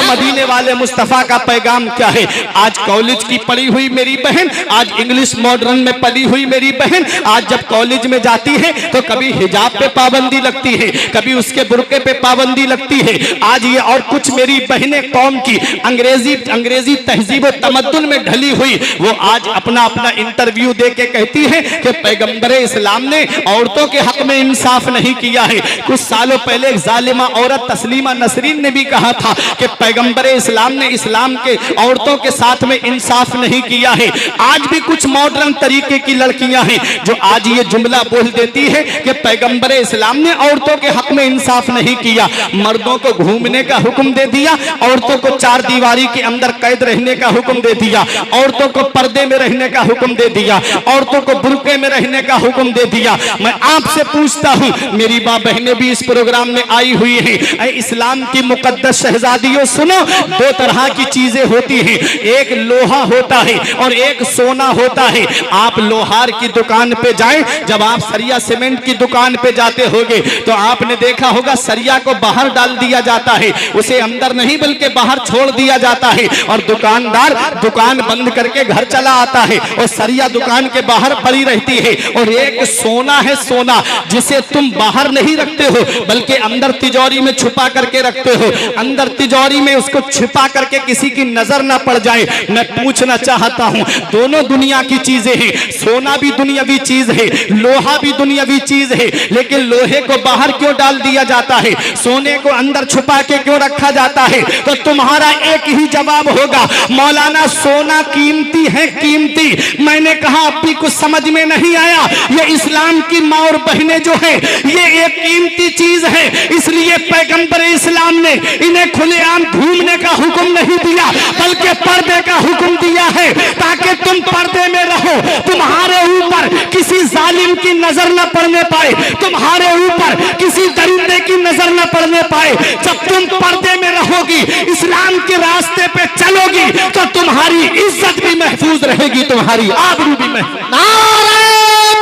मदीने वाले मुस्तफा का पैगाम क्या है। आज कॉलेज की पढ़ी हुई मेरी बहन, आज इंग्लिश मॉडर्न में पढ़ी हुई मेरी बहन, आज जब कॉलेज में जाती है तो कभी हिजाब पे पाबंदी लगती है, कभी उसके बुर्के पे पाबंदी लगती है। आज ये और कुछ मेरी बहनें कौम की अंग्रेजी तहजीब और तमद्दुन में ढली हुई, वो आज अपना अपना इंटरव्यू दे के कहती है कि पैगंबर इस्लाम ने औरतों के हक में इंसाफ नहीं किया है। कुछ सालों पहले एक जालिमा औरत तस्लीमा नसरीन ने भी कहा था कि पैगंबर इस्लाम ने इस्लाम के औरतों के साथ में इंसाफ नहीं किया है। आज भी कुछ मॉडर्न तरीके की लड़कियां हैं जो आज ये जुमला बोल देती है कि पैगंबर इस्लाम ने औरतों के हक में इंसाफ नहीं किया। मर्दों को घूमने का हुक्म दे दिया, औरतों को चार दीवारी के अंदर कैद रहने का हुक्म दे दिया, औरतों को पर्दे में रहने का हुक्म दे दिया, औरतों को बुर्के में रहने का हुक्म दे दिया। मैं आपसे पूछता हूं, मेरी मां बहनें भी इस प्रोग्राम में आई हुई हैं, इस्लाम की मुकद्दस शहजादियों सुनो, दो तरह की चीजें होती हैं, एक लोहा होता है और एक सोना होता है। आप लोहार की दुकान पे जाएं, जब आप सरिया सीमेंट की दुकान पे जाते होंगे तो आपने देखा होगा सरिया को बाहर डाल दिया जाता है, उसे अंदर नहीं बल्कि बाहर छोड़ दिया जाता है और दुकानदार दुकान बंद करके घर चला आता है और सरिया दुकान के बाहर पड़ी रहती है। और एक सोना है, सोना जिसे तुम बाहर नहीं रखते हो बल्कि अंदर तिजोरी में छुपा करके रखते हो, अंदर तिजोरी में उसको छिपा करके किसी की नजर ना पड़ जाए। मैं पूछना चाहता हूं, दोनों दुनिया की चीजें हैं, सोना भी दुनियावी चीज है, लोहा भी दुनियावी चीज है, लेकिन लोहे को बाहर क्यों डाल दिया जाता है, सोने को अंदर छुपा के क्यों रखा जाता है? तो तुम्हारा एक ही जवाब होगा, मौलाना सोना कीमती है, कीमती। मैंने कहा अब भी कुछ समझ में नहीं आया, ये इस्लाम की माँ और बहनें जो है ये एक कीमती चीज है, इसलिए पैगंबर इस्लाम ने इन्हें खुलेआम घूमने का हुक्म नहीं दिया बल्कि पर्दे का हुक्म दिया है ताकि तुम पर्दे में रहो, तुम्हारे ऊपर किसी जालिम की नजर न पड़ने पाए, तुम्हारे ऊपर किसी दरिंदे की नजर न पड़ने पाए। जब तुम पर्दे में रहोगी, इस्लाम के रास्ते पे चलोगी तो तुम्हारी इज्जत भी महफूज रहेगी, तुम्हारी आबरू भी महफूज। नारे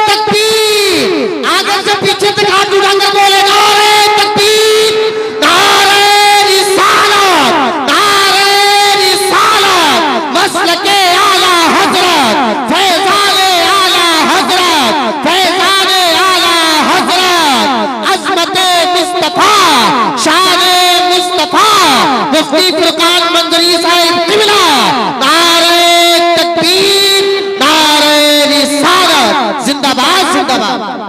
तकबीर, आगे से पीछे तक हाथ उठाकर बोले नारे तकबीर, नारे रिसालत, नारे रिसालत, मसलके आला हजरत, फैज़ाने आला हजरत, फैज़ाने आला हजरत, अज़मते मुस्तफा, शाने मुस्तफा, मुफ्ती फुरकान मंजरी साहिब किबला, नारे तकबीर, नारे रिसालत, जिंदाबाद जिंदाबाद।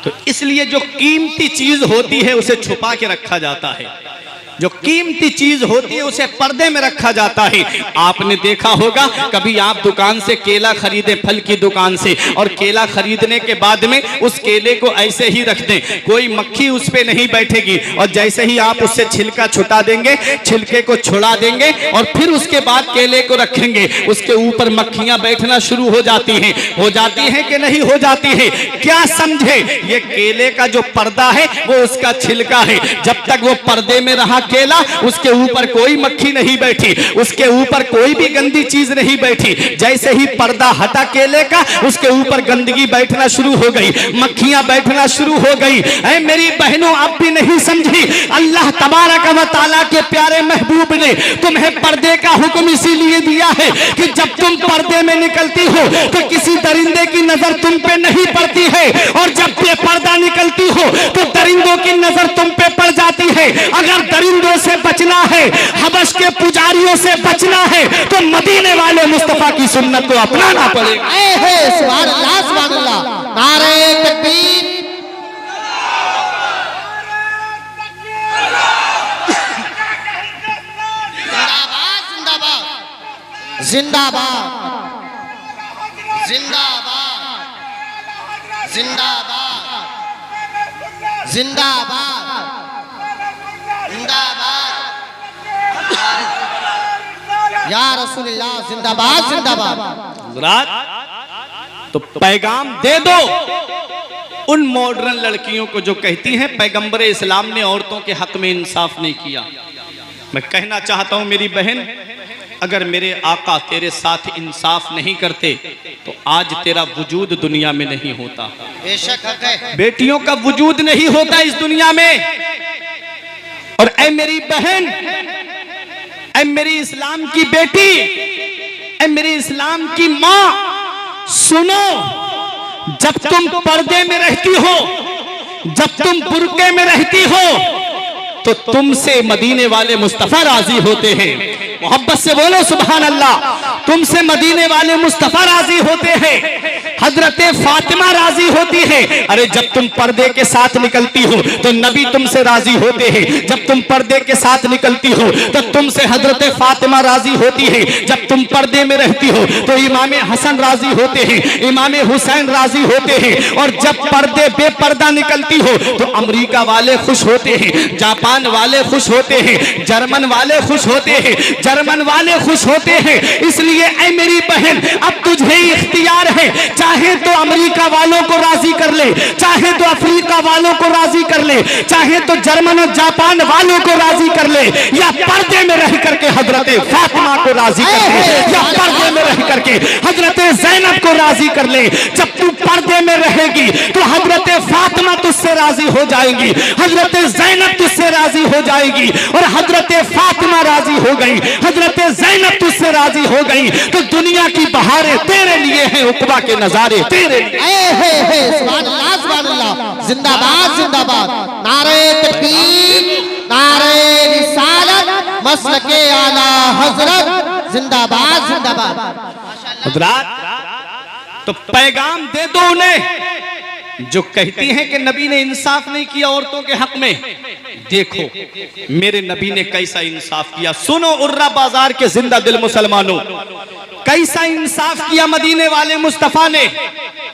तो इसलिए जो कीमती चीज होती है उसे छुपा के रखा जाता है, जो कीमती चीज होती है उसे पर्दे में रखा जाता है। आपने देखा होगा कभी आप दुकान से केला खरीदे, फल की दुकान से, और केला खरीदने के बाद में उस केले को ऐसे ही रख दें, कोई मक्खी उस पे नहीं बैठेगी, और जैसे ही आप उससे छिलका छुटा देंगे, छिलके को छुड़ा देंगे और फिर उसके बाद केले को रखेंगे, उसके ऊपर मक्खियां बैठना शुरू हो जाती हैं। हो जाती हैं कि नहीं हो जाती है? क्या समझे, ये केले का जो पर्दा है वो उसका छिलका है। जब तक वो पर्दे में रहा केला, उसके ऊपर कोई मक्खी नहीं बैठी, उसके ऊपर कोई भी गंदी चीज नहीं बैठी। जैसे ही पर्दा हटा केले का, उसके ऊपर गंदगी बैठना शुरू हो गई, मक्खियां बैठना शुरू हो गई। ऐ मेरी बहनों, अब भी नहीं समझी, अल्लाह तबारक व तआला के प्यारे महबूब ने तुम्हें पर्दे का हुक्म इसीलिए दिया है कि जब तुम पर्दे में निकलती हो तो किसी दरिंदे की नजर तुम पे नहीं पड़ती है, और जब बेपर्दा निकलती हो तो दरिंदों की नजर तुम पे पड़ जाती है। अगर दरिंदों से बचना है, हबश के पुजारियों से बचना है, तो मदीने वाले मुस्तफा की सुन्नत को अपनाना पड़ेगा। सुभान अल्लाह, सुभान अल्लाह, नारे तकबीर, जिंदाबाद जिंदाबाद जिंदाबाद जिंदाबाद जिंदाबाद जिंदाबाद जिंदाबाद, या रसूलल्लाह जिंदाबाद जिंदाबाद। तो पैगाम दे दो उन मॉडर्न लड़कियों को जो कहती हैं पैगंबर इस्लाम ने औरतों के हक में इंसाफ नहीं किया। मैं कहना चाहता हूं मेरी बहन, अगर मेरे आका तेरे साथ इंसाफ नहीं करते तो आज तेरा वजूद दुनिया में नहीं होता। बेशक हक है, बेटियों का वजूद नहीं होता इस दुनिया में। और ऐ मेरी बहन, ऐ मेरी इस्लाम की बेटी, ऐ मेरी इस्लाम की माँ, सुनो, जब तुम पर्दे में रहती हो, जब तुम बुर्के में रहती हो, तो तुमसे मदीने वाले मुस्तफा राजी होते हैं। मोहब्बत से बोलो सुभान अल्लाह। तुमसे मदीने वाले मुस्तफा राजी होते हैं, हजरत फातिमा राजी होती है। अरे जब तुम पर्दे के साथ निकलती हो तो नबी तुमसे राजी होते हैं, जब तुम पर्दे के साथ निकलती हो तो तुमसे हजरत फातिमा राजी होती है, जब तुम पर्दे में रहती हो तो इमाम हसन राजी होते हैं, इमाम हुसैन राजी होते हैं, और जब पर्दे बेपर्दा निकलती हो तो अमेरिका वाले खुश होते हैं, जापान वाले खुश होते हैं, जर्मन वाले खुश होते हैं, जर्मन वाले खुश होते हैं। इसलिए ऐ मेरी बहन, अब तुझे इख्तियार है, चाहे तो अमेरिका वालों को राजी कर ले, चाहे तो अफ्रीका वालों को राजी कर ले, चाहे तो जर्मन और जापान वालों को राजी कर ले, या पर्दे में रह करके हजरत फातिमा को राजी कर ले, या पर्दे में रह करके हजरत ज़ैनब को राजी कर ले। जब तू पर्दे में रहेगी तो हजरत फातिमा तुझसे राजी हो जाएंगी, हजरत ज़ैनब तुझसे राजी हो जाएगी, और हजरत फातिमा राजी हो गई, हजरत ज़ैनब तुझसे राजी हो गई, तो दुनिया की बहारें तेरे लिए हैं, उक़बा के नजारे तेरे लिए। सुभान अल्लाह, सुभान अल्लाह, जिंदाबाद जिंदाबाद, नारे तकबीर, नारे रिसालत, मसलके आला हजरत, जिंदाबाद जिंदाबाद। हजरात, तो पैगाम दे दो उन्हें जो कहती हैं कि नबी ने इंसाफ नहीं किया औरतों के हक में। देखो मेरे नबी ने कैसा इंसाफ किया। सुनो उर्रा बाजार के जिंदा दिल मुसलमानों, कैसा इंसाफ किया मदीने वाले मुस्तफा ने।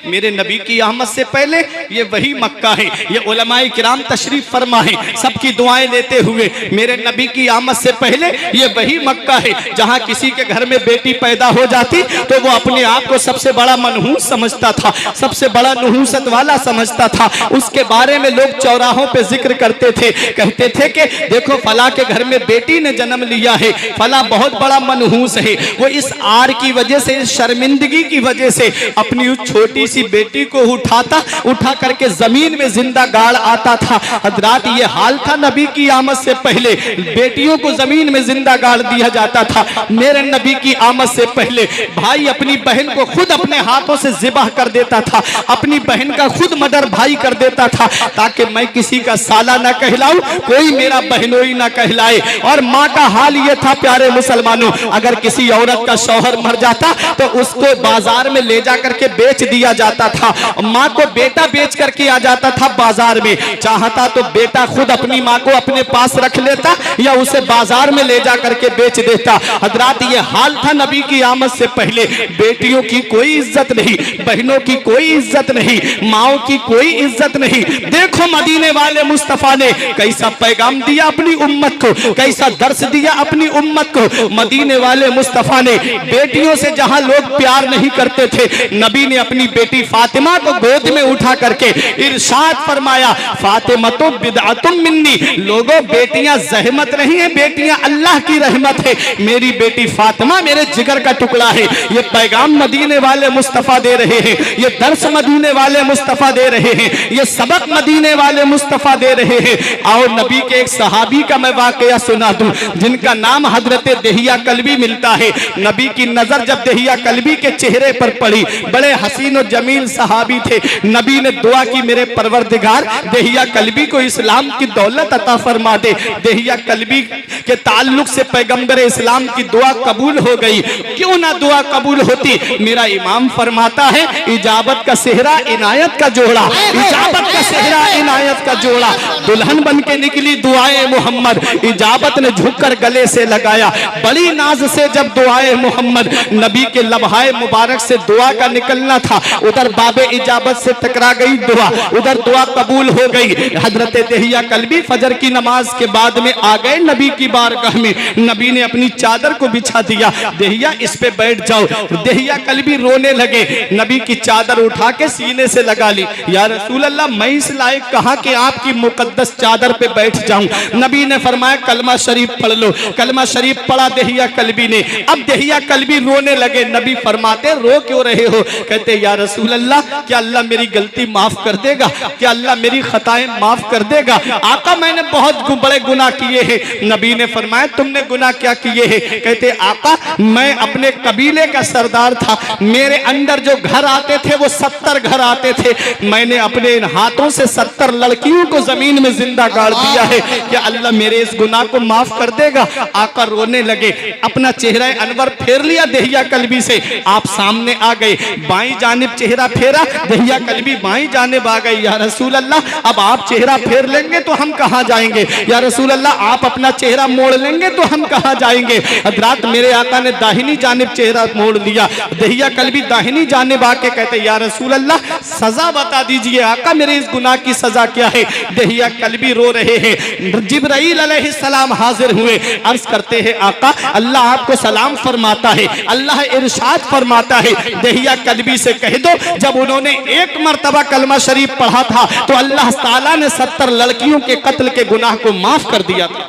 मेरे नबी की आमद से पहले ये वही मक्का है, ये उलमाए किराम तशरीफ फरमा है, सबकी दुआएं लेते हुए। मेरे नबी की आमद से पहले ये वही मक्का है जहां किसी के घर में बेटी पैदा हो जाती तो वो अपने आप को सबसे बड़ा मनहूस समझता था, सबसे बड़ा नहूसत वाला समझता था। उसके बारे में लोग चौराहों पे जिक्र करते थे, कहते थे कि देखो फला के घर में बेटी ने जन्म लिया है, फला बहुत बड़ा मनहूस है। वो इस आर की वजह से, इस शर्मिंदगी की वजह से अपनी उस छोटी सी बेटी को उठा करके जमीन में जिंदा गाड़ आता था। हजरात, ये हाल था नबी की आमद से पहले, बेटियों को जमीन में जिंदा गाड़ दिया जाता था। मेरे नबी की आमद से पहले भाई अपनी बहन को खुद अपने हाथों से ज़िबाह कर देता था, अपनी बहन का खुद मर्डर भाई कर देता था, ताकि मैं किसी का साला ना कहलाऊं, कोई मेरा बहनोई ना कहलाए। और माँ का हाल ये था प्यारे मुसलमानों, अगर किसी औरत का शौहर मर जाता तो उसको बाजार में ले जा करके बेच दिया जाता था। माँ को बेटा बेच करके आ जाता था बाजार में, चाहता तो बेटा खुद अपनी माँ को अपने पास रख लेता या उसे बाजार में ले जा करके बेच देता। हजरात, ये हाल था नबी की आमद से पहले। बेटियों की कोई इज्जत नहीं, बहनों की कोई इज्जत नहीं, माओ की कोई इज्जत नहीं। देखो मदीने वाले मुस्तफा ने कैसा पैगाम दिया अपनी उम्मत को, कैसा दर्स दिया अपनी उम्मत को। मदीने वाले मुस्तफा ने बेटियों से जहां लोग प्यार नहीं करते थे, नबी ने अपनी बेटी फातिमा को गोद में उठा करके इरशाद फरमाया, फातिमा तो बिदअतुम मिन्नी, लोगों बेटियां जहमत नहीं है, बेटियां अल्लाह की रहमत है। मेरी बेटी फातिमा मेरे जिगर का टुकड़ा है। ये पैगाम मदीने वाले मुस्तफा दे रहे हैं, ये दर्स मदीने वाले मुस्तफा दे रहे हैं, ये सबक मदीने वाले मुस्तफा दे रहे हैं। आओ नबी के एक सहाबी का मैं वाकया सुना दूं, जिनका नाम हजरत दहिया कल्बी मिलता है। नबी की नजर जब दहिया कल्बी के चेहरे पर पड़ी, बड़े हसीन और जमील सहाबी थे। नबी ने दुआ की, मेरे परवरदिगार दहिया कल्बी को इस्लाम की दौलत अता फरमा दे। दहिया कल्बी के ताल्लुक से पैगंबर इस्लाम की दुआ कबूल हो गई। क्यों ना दुआ कबूल होती। मेरा इमाम फरमाता है, इजाबत का सेहरा इनायत का जोड़ा, इजाबत का सेहरा इनायत का जोड़ा। दुल्हन बन के निकली दुआए मोहम्मद, इजाबत ने झुककर गले से लगाया। बड़ी नाज से जब दुआए मोहम्मद, नबी के लम्हाए मुबारक से दुआ का निकलना था, उधर बाबे इजाबत से टकरा गई दुआ, उधर दुआ कबूल हो गई। हजरत दहिया कल्बी फजर की नमाज के बाद में आ गए नबी की बारगाह में। नबी ने अपनी चादर को बिछा दिया, दहिया इस पे बैठ जाओ। दहिया कल्बी रोने लगे। नबी की चादर उठा के सीने से लगा ली। या रसूल अल्लाह, मैं इस लायक कहां कि आपकी मुकद्दस चादर पे बैठ जाऊं। नबी ने फरमाया, कलमा शरीफ पढ़ लो। कलमा शरीफ पढ़ा दहिया कल्बी ने। अब दहिया कल्बी रोने लगे। नबी फरमाते, रो क्यों रहे हो? कहते, या रसूल रसूल अल्लाह, क्या अल्लाह मेरी गलती माफ कर देगा? क्या अल्लाह मेरी खताएं माफ कर देगा? आका मैंने बहुत बड़े गुनाह किए हैं। नबी ने फरमाया तुमने गुनाह क्या किए हैं? कहते आका मैं अपने कबीले का सरदार था, मेरे अंदर जो घर आते थे वो 70 घर आते थे, मैंने अपने इन हाथों से 70 लड़कियों को जमीन में जिंदा गाड़ दिया है, क्या अल्लाह मेरे इस गुनाह को माफ कर देगा? आका रोने लगे, अपना चेहरा अनवर फेर लिया दहिया कल्बी से, आप सामने आ गए, बाईं जानिब चेहरा फेरा, दहिया कल्बी बाईं जानिब आ गई। या रसूल अल्लाह अब आप चेहरा फेर लेंगे तो हम कहां जाएंगे? या रसूल अल्लाह आप अपना चेहरा मोड़ लेंगे तो हम कहां जाएंगे? हजरात मेरे आका ने दाहिनी जानिब चेहरा मोड़ लिया, दहिया कल्बी दाहिनी जानिब आके कहते या रसूल अल्लाह सजा बता दीजिए आका मेरे इस गुनाह की सजा क्या है? दहिया कल्बी रो रहे हैं। जिब्राइल अलैहिस्सलाम हाजिर हुए, अर्ज करते हैं आका अल्लाह आपको सलाम फरमाता है, अल्लाह इरशाद फरमाता है दहिया कल्बी से कह दो जब उन्होंने एक मर्तबा कलमा शरीफ पढ़ा था तो अल्लाह ताला ने 70 लड़कियों के कत्ल के गुनाह को माफ कर दिया था।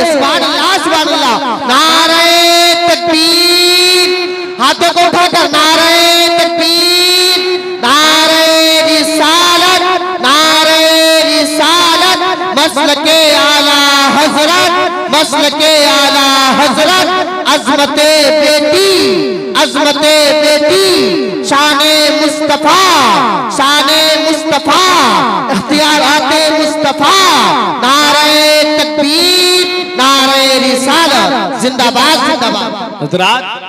सुभान अल्लाह, नारे तकबीर, हाथों को उठाकर नारे तकबीर, नारे रिसालत, नारे रिसालत, मसलके आला हजरत, मसलके आला हजरत, अजमते बेटी, अजमते बेटी, शाने मुस्तफा, शाने मुस्तफा, इख्तियाराते मुस्तफा, नारे तकबीर, नारे रिसालत, जिंदाबाद जिंदाबाद। हजरात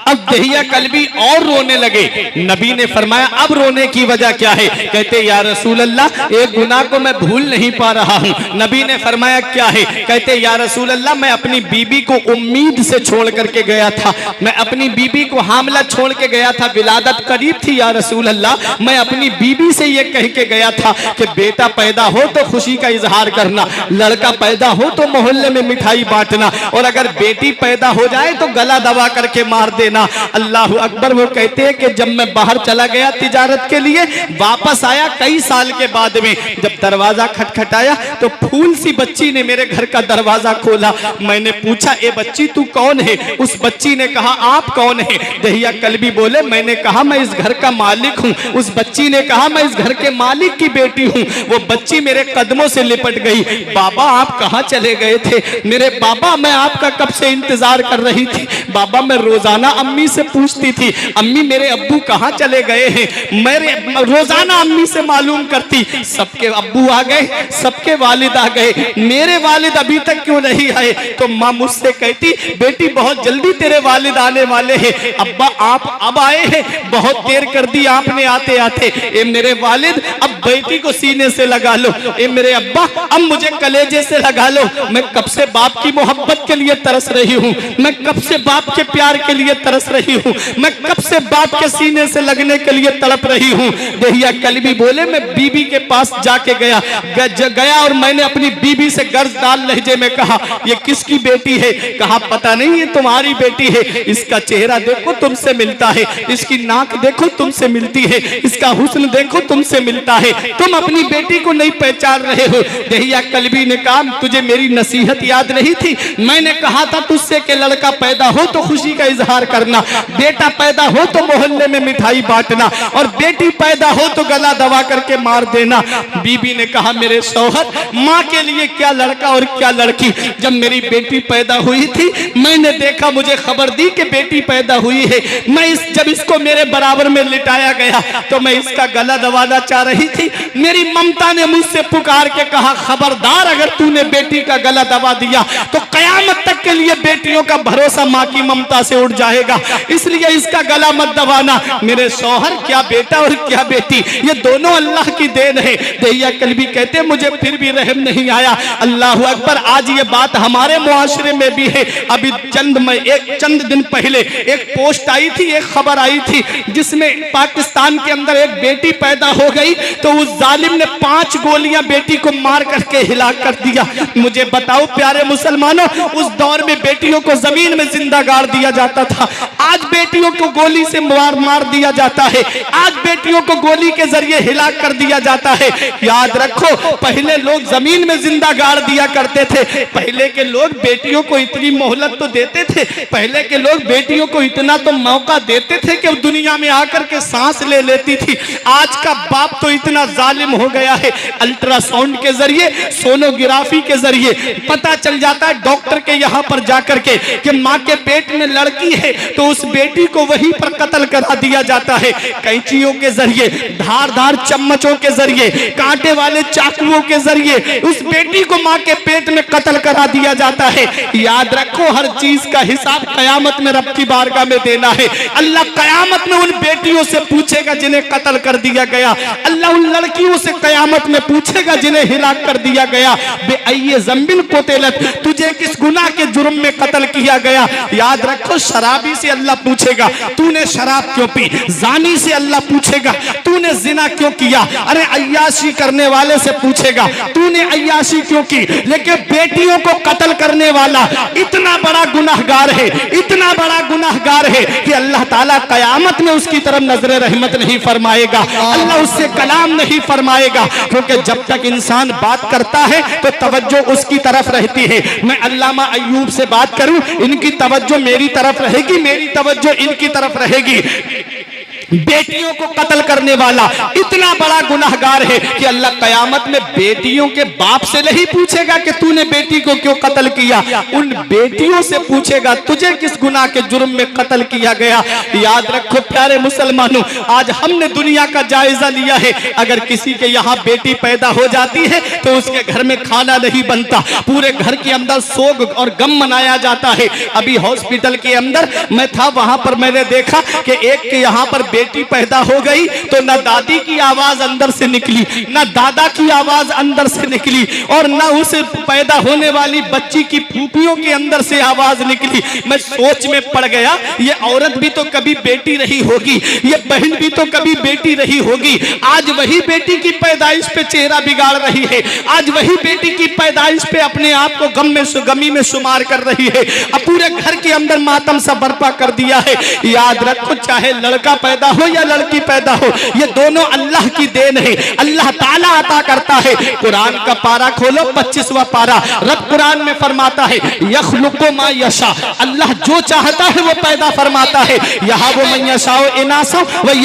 अब दहिया कल्बी और रोने लगे। नबी ने फरमाया अब रोने की वजह क्या है? कहते या रसूल अल्लाह एक गुनाह को मैं भूल नहीं पा रहा हूँ। नबी ने फरमाया क्या है? कहते या रसूल अल्लाह मैं अपनी बीबी को उम्मीद से छोड़ करके गया था, मैं अपनी बीबी को हामला छोड़ के गया था, विलादत करीब थी या रसूल अल्लाह, मैं अपनी बीबी से ये कह के गया था कि बेटा पैदा हो तो खुशी का इजहार करना, लड़का पैदा हो तो मोहल्ले में मिठाई बांटना, और अगर बेटी पैदा हो जाए तो गला दबा करके मार देना। अल्लाह अकबर। वो कहते हैं कि जब मैं बाहर चला गया तिजारत के लिए, वापस आया कई साल के बाद में, जब दरवाजा खटखटाया तो फूल सी बच्ची ने मेरे घर का दरवाजा खोला। मैंने पूछा ए बच्ची तू कौन है? उस बच्ची ने कहा आप कौन है? दहिया कल्बी बोले मैंने कहा मैं इस घर का मालिक हूँ। उस बच्ची ने कहा मैं इस घर के मालिक की बेटी हूँ। वो बच्ची मेरे कदमों से लिपट गई, बाबा आप कहाँ चले गए थे? मेरे बाबा मैं आपका कब से इंतजार कर रही थी। बाबा मैं रोजाना अम्मी से पूछती थी अम्मी मेरे अब्बू कहाँ चले गए हैं, मेरे रोजाना अम्मी से मालूम करती, सबके अब्बू आ गए, सबके वालिद आ गए, मेरे वालिद अभी तक क्यों नहीं आए? तो माँ मुझसे कहती बेटी बहुत जल्दी तेरे वालिद आने वाले हैं। अब्बा आप अब आए हैं, बहुत देर कर दी आपने आते आते। ए मेरे वालिद अब बेटी को सीने से लगा लो, ए मेरे अब्बा अब मुझे कलेजे से लगा लो। मैं कब से बाप की मोहब्बत के लिए तरस रही हूँ, मैं कब से बाप के प्यार के लिए तरस रही हूँ, मैं कब से बाप के सीने से लगने के लिए तड़प रही हूँ। दहिया कल्बी बोले मैं बीबी के पास जाके गया और मैंने अपनी बीबी से गर्जदार लहजे में कहा ये किसकी बेटी है? कहा पता नहीं ये तुम्हारी बेटी है, इसका चेहरा देखो तुमसे मिलता है, इसकी नाक देखो तुमसे मिलती है, इसका हुस्न देखो तुमसे मिलता है, तुम अपनी बेटी को नहीं पहचान रहे हो। दहिया कल्बी ने कहा तुझे मेरी नसीहत याद नहीं थी? मैंने कहा था तुझसे कि लड़का पैदा हो तो खुशी का इजहार करना, बेटा पैदा हो तो मोहल्ले में मिठाई बांटना, और बेटी पैदा हो तो गला दबा करके मार देना। बीबी ने कहा मेरे शौहर माँ के लिए क्या लड़का और क्या लड़की। जब मेरी बेटी पैदा हुई थी मैंने देखा, मुझे खबर दी कि बेटी पैदा हुई है, मैं जब इसको मेरे बराबर में लिटाया गया तो मैं इसका गला दबाना चाह रही थी। मेरी ममता ने मुझसे पुकार के कहा खबरदार अगर तूने बेटी का गला दबा दिया तो कयामत तक के लिए बेटियों का भरोसा माँ की ममता से उठ जाएगा, इसलिए इसका गला मत दबाना। मेरे शौहर क्या बेटा और क्या बेटी, ये दोनों अल्लाह की देन है। दहिया कल्बी कहते मुझे फिर भी रहम नहीं आया। अल्लाह अकबर। आज ये बात हमारे मुआशरे में भी है। अभी चंद दिन पहले एक पोस्ट आई थी, एक खबर आई थी जिसमें पाकिस्तान के अंदर एक बेटी पैदा हो गई तो उस जालिम ने 5 गोलियां बेटी को मार करके हिलाक कर दिया। मुझे बताओ प्यारे मुसलमानों, उस दौर में बेटियों को जमीन में जिंदा गाड़ दिया जाता था, आज बेटियों को गोली से मार दिया जाता है, आज बेटियों को गोली के जरिए हिलाक कर दिया जाता है। याद रखो, पहले लोग जमीन में जिंदा गाड़ दिया करते थे। पहले के लोग बेटियों को इतनी मोहलत तो देते थे, पहले के लोग बेटियों को इतना तो मौका देते थे कि दुनिया में आकर के सांस ले लेती थी। आज का बाप तो इतना जालिम हो गया है, अल्ट्रासाउंड के जरिए, सोनोग्राफी के जरिए पता चल जाता है डॉक्टर के यहाँ पर जाकर के कि माँ के पेट में लड़की है, तो उस बेटी को वहीं पर कत्ल करा दिया जाता है। कैंचियों के जरिए, धारदार चम्मचों के जरिए, कांटे वाले चाकुओं के जरिए उस बेटी को माँ के पेट में कत्ल करा दिया जाता है। याद रखो, हर चीज का हिसाब कयामत में रब की बारगाह में देना है। अल्लाह कयामत में उन बेटियों से पूछेगा जिन्हें कत्ल कर दिया गया, अल्लाह उन लड़कियों से कयामत में पूछेगा जिन्हें हिलाक कर दिया गया, बेअय्ये ज़ंबिन क़ुतिलत, तुझे किस गुनाह के जुर्म में कत्ल किया गया। याद रखो, शराबी से अल्लाह पूछेगा तूने शराब क्यों पी, जानी से अल्लाह पूछेगा तूने जिना क्यों किया, अरे अय्याशी करने वाले से पूछेगा तूने अय्याशी क्यों की। लेकिन बेटियों को कत्ल करने वाला इतना बड़ा गुनाहगार है, इतना बड़ा गुनाहगार है कि अल्लाह ताला कयामत में उसकी तरफ नजर रहमत नहीं फरमाएगा, अल्लाह उससे कलाम नहीं फरमाएगा। क्योंकि जब तक इंसान बात करता है तो तवज्जो उसकी तरफ रहती है। मैं अल्लामा अय्यूब से बात करूं, इनकी तवज्जो मेरी तरफ रहेगी, मेरी तवज्जो इनकी तरफ रहेगी। बेटियों को कत्ल करने वाला इतना बड़ा गुनाहगार है कि अल्लाह कयामत में बेटियों के बाप से नहीं पूछेगा कि तूने बेटी को क्यों कत्ल किया, उन बेटियों से पूछेगा तुझे किस गुनाह के जुर्म में कत्ल किया गया। याद रखो प्यारे मुसलमानों, आज हमने दुनिया का जायजा लिया है, अगर किसी के यहाँ बेटी पैदा हो जाती है तो उसके घर में खाना नहीं बनता, पूरे घर के अंदर सोग और गम मनाया जाता है। अभी हॉस्पिटल के अंदर मैं था, वहां पर मैंने देखा कि एक के यहाँ पर बेटी पैदा हो गई तो ना दादी की आवाज अंदर से निकली, ना दादा की आवाज अंदर से निकली, और ना उस पैदा होने वाली बच्ची की फूफियों के अंदर से आवाज निकली। मैं सोच में पड़ गया, ये औरत भी तो कभी बेटी रही होगी, ये बहन भी तो कभी बेटी रही होगी। आज वही बेटी की पैदाइश पे चेहरा बिगाड़ रही है, आज वही बेटी की पैदाइश पे अपने आप को गमी में शुमार कर रही है, अब पूरे घर के अंदर मातम सा बर्पा कर दिया है। याद रखो, चाहे लड़का पैदा हो या लड़की पैदा हो, ये दोनों अल्लाह की देन है, अल्लाह ताला अता करता है। कुरान का पारा खोलो, 25वां पारा, रब कुरान में फरमाता है यखलुकु मा यशा, अल्लाह जो चाहता है वो पैदा फरमाता है। यहबु मन यशाओ इनासा व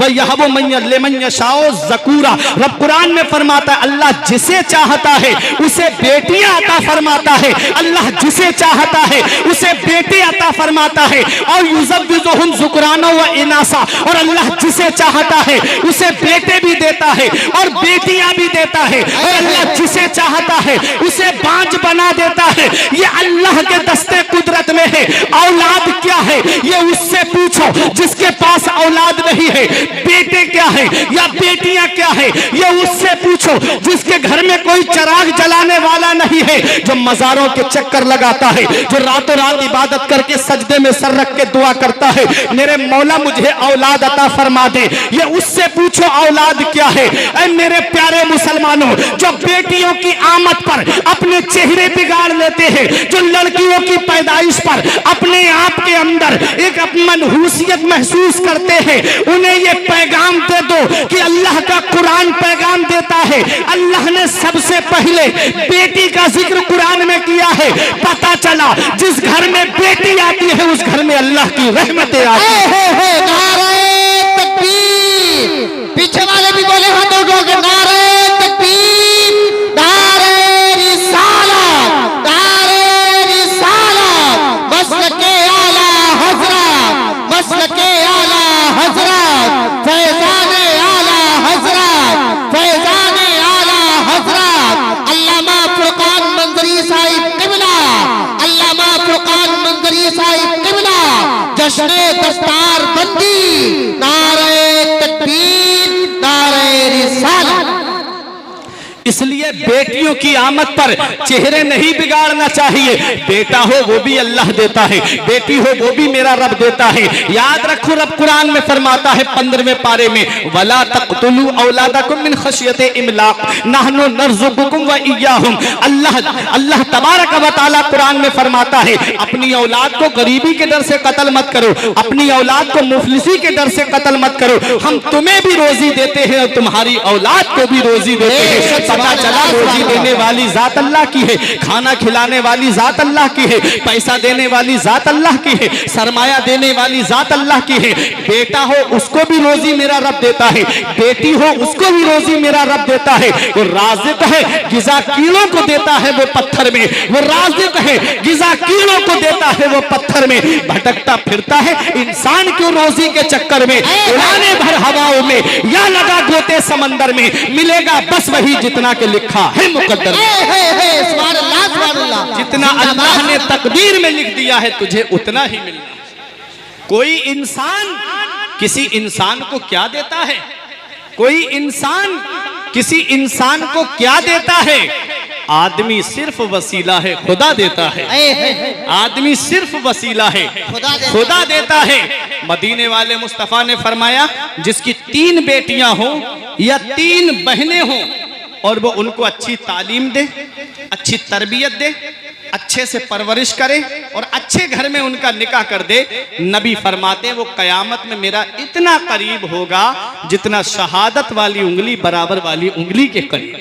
यहबु मन यशाओ ज़कूरा। रब कुरान में फरमाता है अल्लाह जिसे चाहता है उसे बेटियां अता फरमाता है, अल्लाह जिसे चाहता है उसे बेटे अता फरमाता है। और युज़व्विजुहुम ज़ुकराना व इनासा, और अल्लाह जिसे चाहता है उसे बेटे भी देता है और बेटियां भी देता है, और अल्लाह जिसे चाहता है उसे बांझ बना देता है। ये अल्लाह के दस्ते कुदरत में है। औलाद क्या है ये उससे पूछो जिसके पास औलाद नहीं है। बेटे क्या है या बेटियां क्या है ये उससे पूछो जिसके घर में कोई चिराग जलाने वाला नहीं है, जो मजारों के चक्कर लगाता है, जो रातों रात इबादत करके सजदे में सर रख के दुआ करता है मेरे मौला मुझे औलाद अता फरमा दे। ये उससे पूछो औलाद क्या है। ऐ मेरे प्यारे मुसलमानों, जो बेटियों की आमद पर अपने चेहरे बिगाड़ लेते हैं, जो लड़कियों की पैदाइश पर अपने आप के अंदर एक मनहूसियत महसूस करते हैं, उन्हें ये पैगाम दे दो कि अल्लाह का कुरान पैगाम देता है। अल्लाह ने सबसे पहले बेटी का जिक्र कुरान में किया है। पता चला जिस घर में बेटी आती है उस घर में अल्लाह की रहमतें आती है। पीछे वाले भी बोले हाथों को नारे तकबीर, नारे रिसालत, नारे रिसालत, मसलके आला हजरत, मसलके आला हजरत, फैज़ाने आला हजरत, फैज़ाने आला हजरत, अल्लामा फुरकान मंजरी साहिब क़िबला, अल्लामा फुरकान मंजरी साहिब क़िबला, जश्न दस्तार बंदी, नारे तकबीर, नारे रिसालत। इसलिए इसलिए बेटियों की आमद पर चेहरे नहीं बिगाड़ना चाहिए। बेटा हो वो भी अल्लाह देता है, बेटी हो वो भी मेरा रब देता है। याद रखो रब कुरान में फरमाता है 15वें पारे में, वला तक़तुलू औलादकुम मिन खशियते इमलाक नहनु नर्ज़ुकुकुम व इय्याहुम। अल्लाह तबारक व तआला कुरान में फरमाता है अपनी औलाद को गरीबी के डर से कत्ल मत करो, अपनी औलाद को मुफलिसी के डर से कत्ल मत करो। हम तुम्हें भी रोजी देते हैं और तुम्हारी औलाद को भी रोजी देते हैं। पता चला रोजी देने वाली जात अल्लाह की है, खाना खिलाने वाली जात अल्लाह की है, पैसा देने वाली जात अल्लाह की है, सरमाया देने वाली जात अल्लाह की है। बेटा हो उसको भी रोजी मेरा रब देता है, बेटी हो उसको भी रोजी मेरा रब देता है। वो राज़िक है, गिज़ा कीड़ों को देता है वो पत्थर में, वो राज़िक है, गिज़ा कीड़ों को देता है वो पत्थर में। भटकता फिरता है इंसान क्यों रोजी के चक्कर में, उड़ाने भर हवाओं में या लगा गोते समंदर में, मिलेगा बस वही जितना के लिखा है मुकद्दर में। जितना अल्लाह ने तकदीर में लिख दिया है तुझे उतना ही मिलना। कोई इंसान किसी इंसान को क्या देता है, कोई इंसान किसी इंसान को क्या देता है? आदमी सिर्फ वसीला है, खुदा देता है। आदमी सिर्फ वसीला है, खुदा देता है। मदीने वाले मुस्तफा ने फरमाया जिसकी 3 बेटियां हो या 3 बहनें हो और वो उनको अच्छी तालीम दे, अच्छी तरबियत दे, अच्छे से परवरिश करे और अच्छे घर में उनका निकाह कर दे, नबी फरमाते वो कयामत में मेरा इतना करीब होगा जितना शहादत वाली उंगली बराबर वाली उंगली के करीब।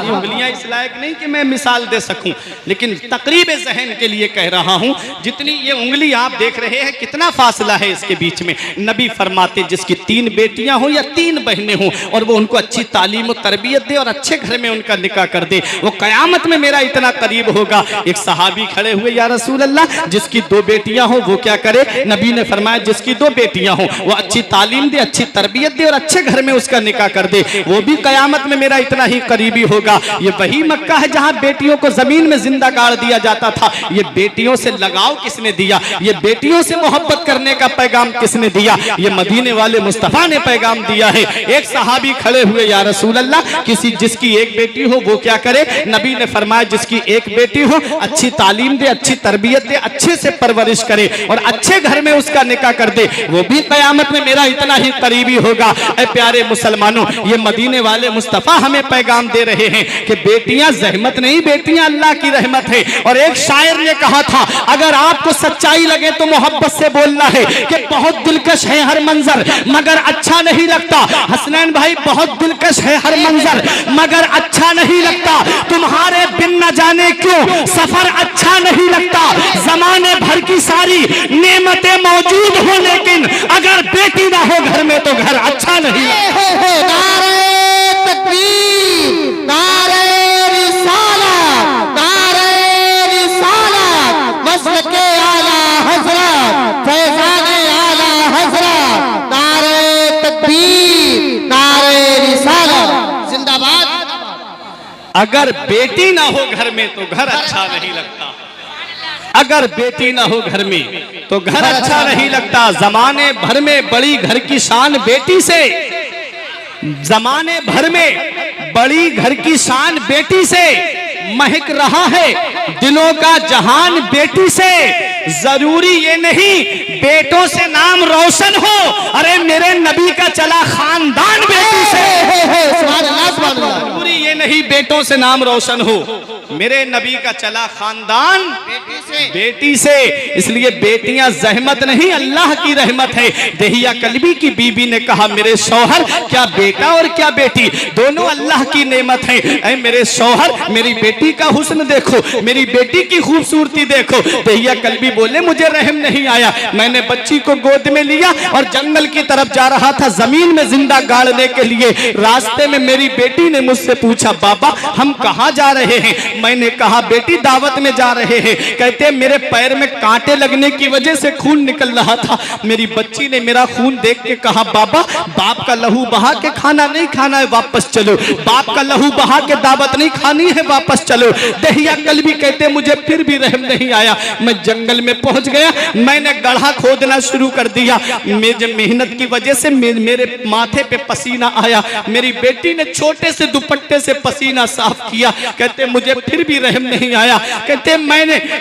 उंगलियां इस लायक नहीं कि मैं मिसाल दे सकूं, लेकिन तकरीब ज़हन के लिए कह रहा हूं। जितनी ये उंगली आप देख रहे हैं कितना फासला है इसके बीच में। नबी फरमाते जिसकी 3 बेटियां हो या 3 बहनें हो और वो उनको अच्छी तालीम और तरबियत दे और अच्छे घर में उनका निकाह कर दे, वो कयामत में मेरा इतना करीब होगा। एक सहाबी खड़े हुए, या रसूल अल्लाह जिसकी 2 बेटियां हो वो क्या करे? नबी ने फरमाया जिसकी 2 बेटियां हो वो अच्छी तालीम दे, अच्छी तरबियत दे और अच्छे घर में उसका निकाह कर दे, वो भी कयामत में मेरा इतना ही करीबी होगा। ये वही मक्का है जहां बेटियों को जमीन में जिंदा गाड़ दिया जाता था। ये बेटियों से लगाव किसने दिया? ये बेटियों से मोहब्बत करने का पैगाम किसने दिया? ये मदीने वाले मुस्तफा ने पैगाम दिया है। एक सहाबी खड़े हुए, या रसूल अल्लाह किसी जिसकी 1 बेटी हो वो क्या करे? नबी ने फरमाया जिसकी 1 बेटी हो अच्छी तालीम दे, अच्छी तरबियत दे, अच्छे से परवरिश करे और अच्छे घर में उसका निकाह कर दे, वो भी कयामत में मेरा इतना ही करीबी होगा। ऐ प्यारे मुसलमानों, ये मदीने वाले मुस्तफा हमें पैगाम दे रहे हैं कि बेटियां जहमत नहीं, बेटियां अल्लाह की रहमत है। और एक शायर ने कहा था अगर आपको सच्चाई लगे तो मोहब्बत से बोलना है कि बहुत दिलकश है हर मंजर मगर अच्छा नहीं लगता। हसनैन भाई बहुत दिलकश है हर मंजर मगर अच्छा नहीं लगता, तुम्हारे बिन न जाने क्यों सफर अच्छा नहीं लगता। जमाने भर की सारी नेमतें मौजूद हो लेकिन अगर बेटी ना हो घर में तो घर अच्छा नहीं लगता। नारे तकबीर, नारे रिसालत, नारे रिसालत, मसलके आला हज़रत, फैज़ाने आला हज़रत, नारे तकबीर, नारे रिसालत, जिंदाबाद। अगर बेटी ना हो घर में तो घर अच्छा नहीं लगता, अगर बेटी ना हो घर में तो घर अच्छा नहीं लगता। जमाने भर में बड़ी घर की शान बेटी से, जमाने भर में बड़ी घर की शान बेटी से, महक रहा है दिलों का जहान बेटी से। जरूरी ये नहीं बेटों से नाम रोशन हो, अरे मेरे नबी का चला खानदान बेटी से। जरूरी ये नहीं बेटों से नाम रोशन हो, मेरे नबी का चला खानदान बेटी से। इसलिए बेटियां जहमत नहीं अल्लाह की रहमत है। दहिया कल्बी की बीबी ने कहा मेरे शौहर क्या बेटा और क्या बेटी दोनों अल्लाह की नेमत है। ऐ मेरे शौहर मेरी बेटी का हुस्न देखो, मेरी बेटी की खूबसूरती देखो। दहिया कल्बी बोले मुझे रहम नहीं आया, मैंने बच्ची को गोद में लिया और जंगल की तरफ जा रहा था जमीन में जिंदा गाड़ने के लिए। रास्ते में मेरी बेटी ने मुझसे पूछा बाबा हम कहाँ जा रहे हैं? मैंने कहा बेटी दावत में जा रहे हैं। कहते मेरे पैर में कांटे लगने की वजह से खून निकल रहा था। मेरी बच्ची ने मेरा खून देख के कहा बाबा, बाप का लहू बहा के खाना नहीं खाना है, वापस चलो। बाप का लहू बहा के दावत नहीं खानी है, वापस चलो। दहिया कल्बी कहते मुझे फिर भी रहम नहीं आया। मैं जंगल में पहुंच गया, मैंने गड्ढा खोदना शुरू कर दिया। मेरी मेहनत की वजह से मेरे माथे पे पसीना आया। मेरी बेटी ने छोटे से दुपट्टे से पसीना साफ किया। कहते मुझे फिर भी रहम नहीं आया। कहते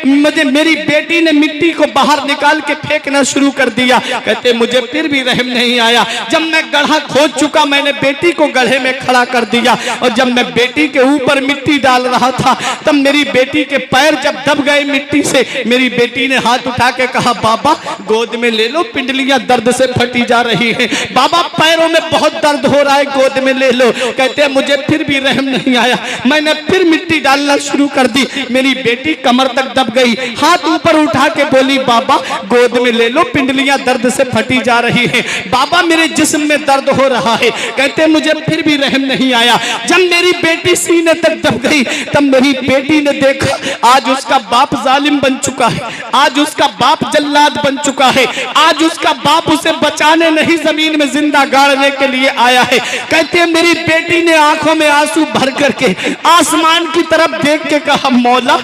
मुझे मेरी बेटी ने मिट्टी को बाहर निकाल के फेंकना शुरू कर दिया। कहते मुझे फिर भी रहम नहीं आया। जब मैं गड्ढा खोद चुका, मैंने बेटी को गड्ढे में खड़ा कर दिया और जब मैं बेटी के ऊपर मिट्टी डाल रहा था, तब मेरी बेटी के पैर जब दब गए मिट्टी से, मेरी बेटी ने हाथ उठा के कहा बाबा गोद में ले लो, पिंडलियां दर्द से फटी जा रही है। बाबा पैरों में बहुत दर्द हो रहा है, गोद में ले लो। कहते मुझे फिर भी रहम नहीं आया। मैंने फिर मिट्टी डालना शुरू कर दी। मेरी बेटी कमर तक दब गई, हाथ ऊपर उठा के बोली बाबा गोद में ले लो, पिंडलियां दर्द से फटी जा रही है। बाबा मेरे जिस्म में दर्द हो रहा है। कहते मुझे फिर भी रहम नहीं आया। जब मेरी बेटी सीने तक दब गई, तब मेरी बेटी ने देखा आज उसका बाप जालिम बन चुका है, आज उसका बाप जल्लाद बन चुका है, आज उसका बाप उसे बचाने नहीं जमीन में जिंदा गाड़ने के लिए आया है। कहते मेरी बेटी ने आंखों में आंसू भर करके आसमान की तरफ देख के कहा मौला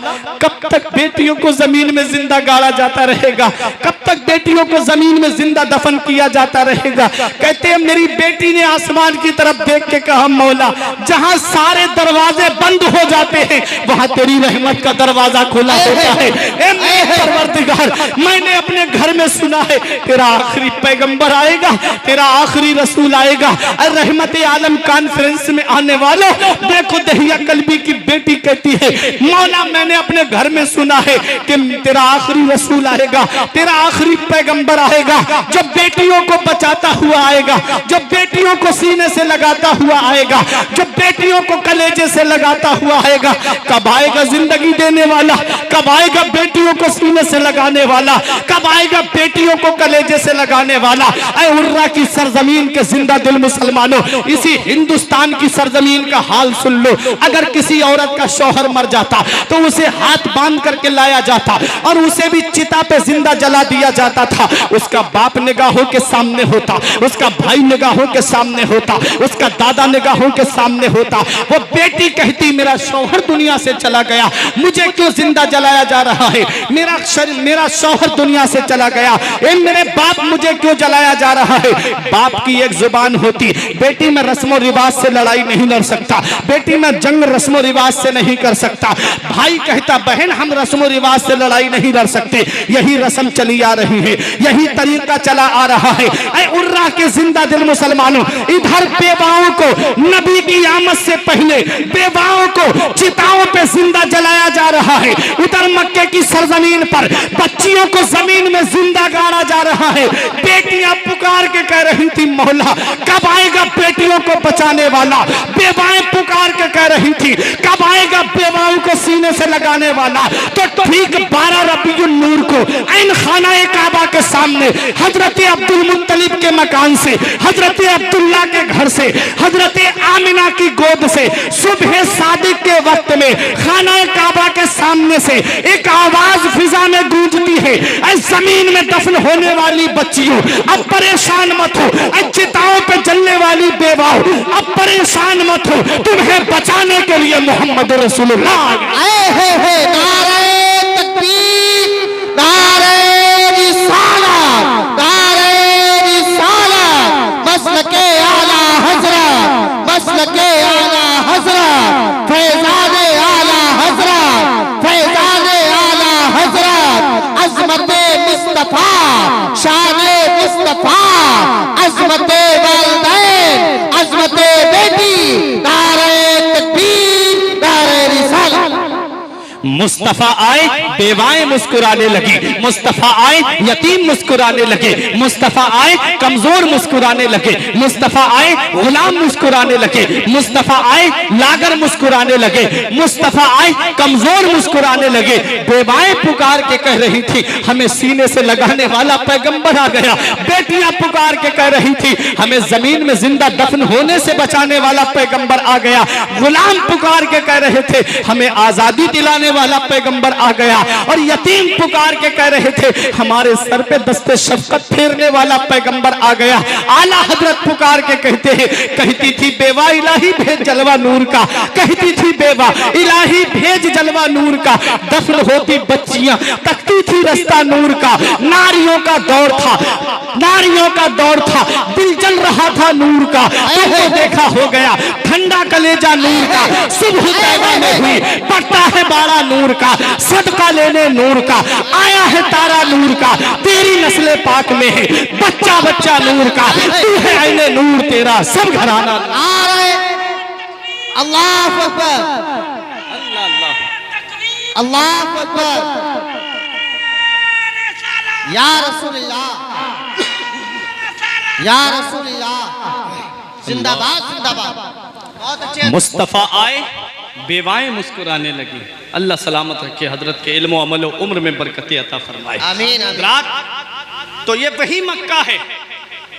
कब तक बेटियों को जमीन में जिंदा गाड़ा जाता रहेगा, कब तक बेटियों को जमीन में जिंदा दफन किया जाता रहेगा। कहते मेरी बेटी ने आसमान की तरफ देख के कहा मौला जहां सारे दरवाजे बंद हो जाते हैं वहां तेरी रहमत का दरवाजा खुला होता है। ए मेरे परवरदिगार, मैंने अपने घर में सुना है तेरा आखिरी पैगंबर आएगा, तेरा आखिरी रसूल आएगा। रहमत आलम कॉन्फ्रेंस में आने वालों देखो, दहिया कल्बी की बेटी कहती है मौला मैंने अपने घर में सुना है कि तेरा आखिरी रसूल आएगा, तेरा आखिरी पैगंबर आएगा, जो बेटियों को बचाता हुआ आएगा, जो बेटियों को सीने से लगाता हुआ आएगा, जो बेटियों को कलेजे से लगाता हुआ आएगा। कब आएगा जिंदगी देने वाला, कब आएगा बेटियों को सीने से लगाने वाला, कब आएगा बेटियों को कलेजे से लगाने वाला। ऐ उर्रा की सरजमीन के जिंदा दिल मुसलमानों, इसी हिंदुस्तान की सरजमीन का हाल सुन लो। अगर किसी औरत का शौहर मर जाता तो उसे हाथ बांध करके लाया जाता और उसे भी चिता पे जिंदा जला दिया जाता था। उसका बाप निगाहों के सामने होता, उसका भाई निगाहों के सामने होता, उसका दादा निगाहों के सामने होता। वो बेटी कहती मेरा शौहर दुनिया से चला गया, मुझे क्यों जिंदा जलाया जा रहा है, मेरा शौहर दुनिया से चला गया, ए मेरे बाप मुझे क्यों जलाया जा रहा है। बाप की एक जुबान होती, बेटी में रस्मों रिवाज से लड़ाई नहीं लड़ सकता, बेटी में जंग रस्मों रिवाज से नहीं कर सकता। भाई कहता बहन हम रस्मों रिवाज से लड़ाई नहीं लड़ सकते, यही रस्म चली आ रही है, यही तरीका चला आ रहा है। ऐ उर्रा के जिंदा दिल मुसलमानों, इधर बेवाओं को नबी की आमद से पहले बेवाओं को चिताओं पे जिंदा जलाया जा रहा है, उधर मक्के की सरजमीन पर बच्चियों को जमीन में जिंदा गाड़ा जा रहा है। बेटियां पुकार के कह रही थी मौला कब आएगा बेटियों को बचाने वाला, बेवाएं पुकार के कह रही थी कब आएगा बेवाओं को सीने से लगाने वाला। तो ठीक 12 रबीउल नूर को ऐन खाना काबा के सामने हजरत अब्दुल मुत्तलिब के मकान से, हजरत अब्दुल्ला के घर से, हजरत आमिना की गोद से सुबह सादिक के वक्त में खाना काबा के सामने से एक आवाज फिजा में गूंजती है, जमीन में दफन होने वाली बच्चियों अब परेशान मत हो, चिताओं पे जलने वाली बेवाओं अब परेशान मत हो, तुम्हें बचाने के लिए मोहम्मद रसूलुल्लाह आए हैं। नारे तकबीर, नारे रिसालत, नारे रिसालत, मसलके आला हजरत, मसलके आला हजरत, फैजाने आला हजरत, फैजाने आला हजरत, अजमते मुस्तफा, शाने मुस्तफा, अजमते वालिदैन, अजमते बेटी, नारे तकबीर, नारे रिसालत। मुस्तफा आए बेवाएं मुस्कुराने लगी, मुस्तफा आए यतीम मुस्कुराने लगे, मुस्तफा आए कमजोर मुस्कुराने लगे, मुस्तफा आए गुलाम मुस्कुराने लगे, मुस्तफा आए लागर मुस्कुराने लगे, मुस्तफा आए कमजोर मुस्कुराने लगे। बेवाएं पुकार के कह रही थी हमें सीने से लगाने वाला पैगंबर आ गया। बेटियां पुकार के कह रही थी हमें जमीन में जिंदा दफन होने से बचाने वाला पैगंबर आ गया। गुलाम पुकार के कह रहे थे हमें आजादी दिलाने वाला पैगंबर आ गया। और यतीम पुकार के कह रहे थे हमारे सर पे दस्ते शफकत फेरने वाला पैगंबर आ गया। आला हजरत पुकार के कहती थी बेवा इलाही भेज जलवा नूर का, कहती थी बेवा इलाही भेज जलवा नूर का। दफन होती बच्चियां तकती थी रास्ता नूर का। नारियों का दौर था, नारियों का दौर था, दिल जल रहा था नूर का। तुमको देखा हो गया ठंडा कलेजा नूर का। सुबह तैबा में हुई पड़ता है बाड़ा नूर का, सदका लेने नूर का आया है तारा नूर का। तेरी नस्ले पाक में है बच्चा बच्चा नूर का, तू है आईने नूर तेरा सब घराना। अल्लाह अकबर, अल्लाह अकबर, या रसूलल्लाह, या रसूलल्लाह, जिंदाबाद जिंदाबाद। बहुत अच्छे। मुस्तफा आए बेवाएं मुस्कुराने लगी। अल्लाह सलामत रखे, हजरत के इल्म अमल और उम्र में बरकतें अता फरमाए। आमीन रात तो ये वही मक्का है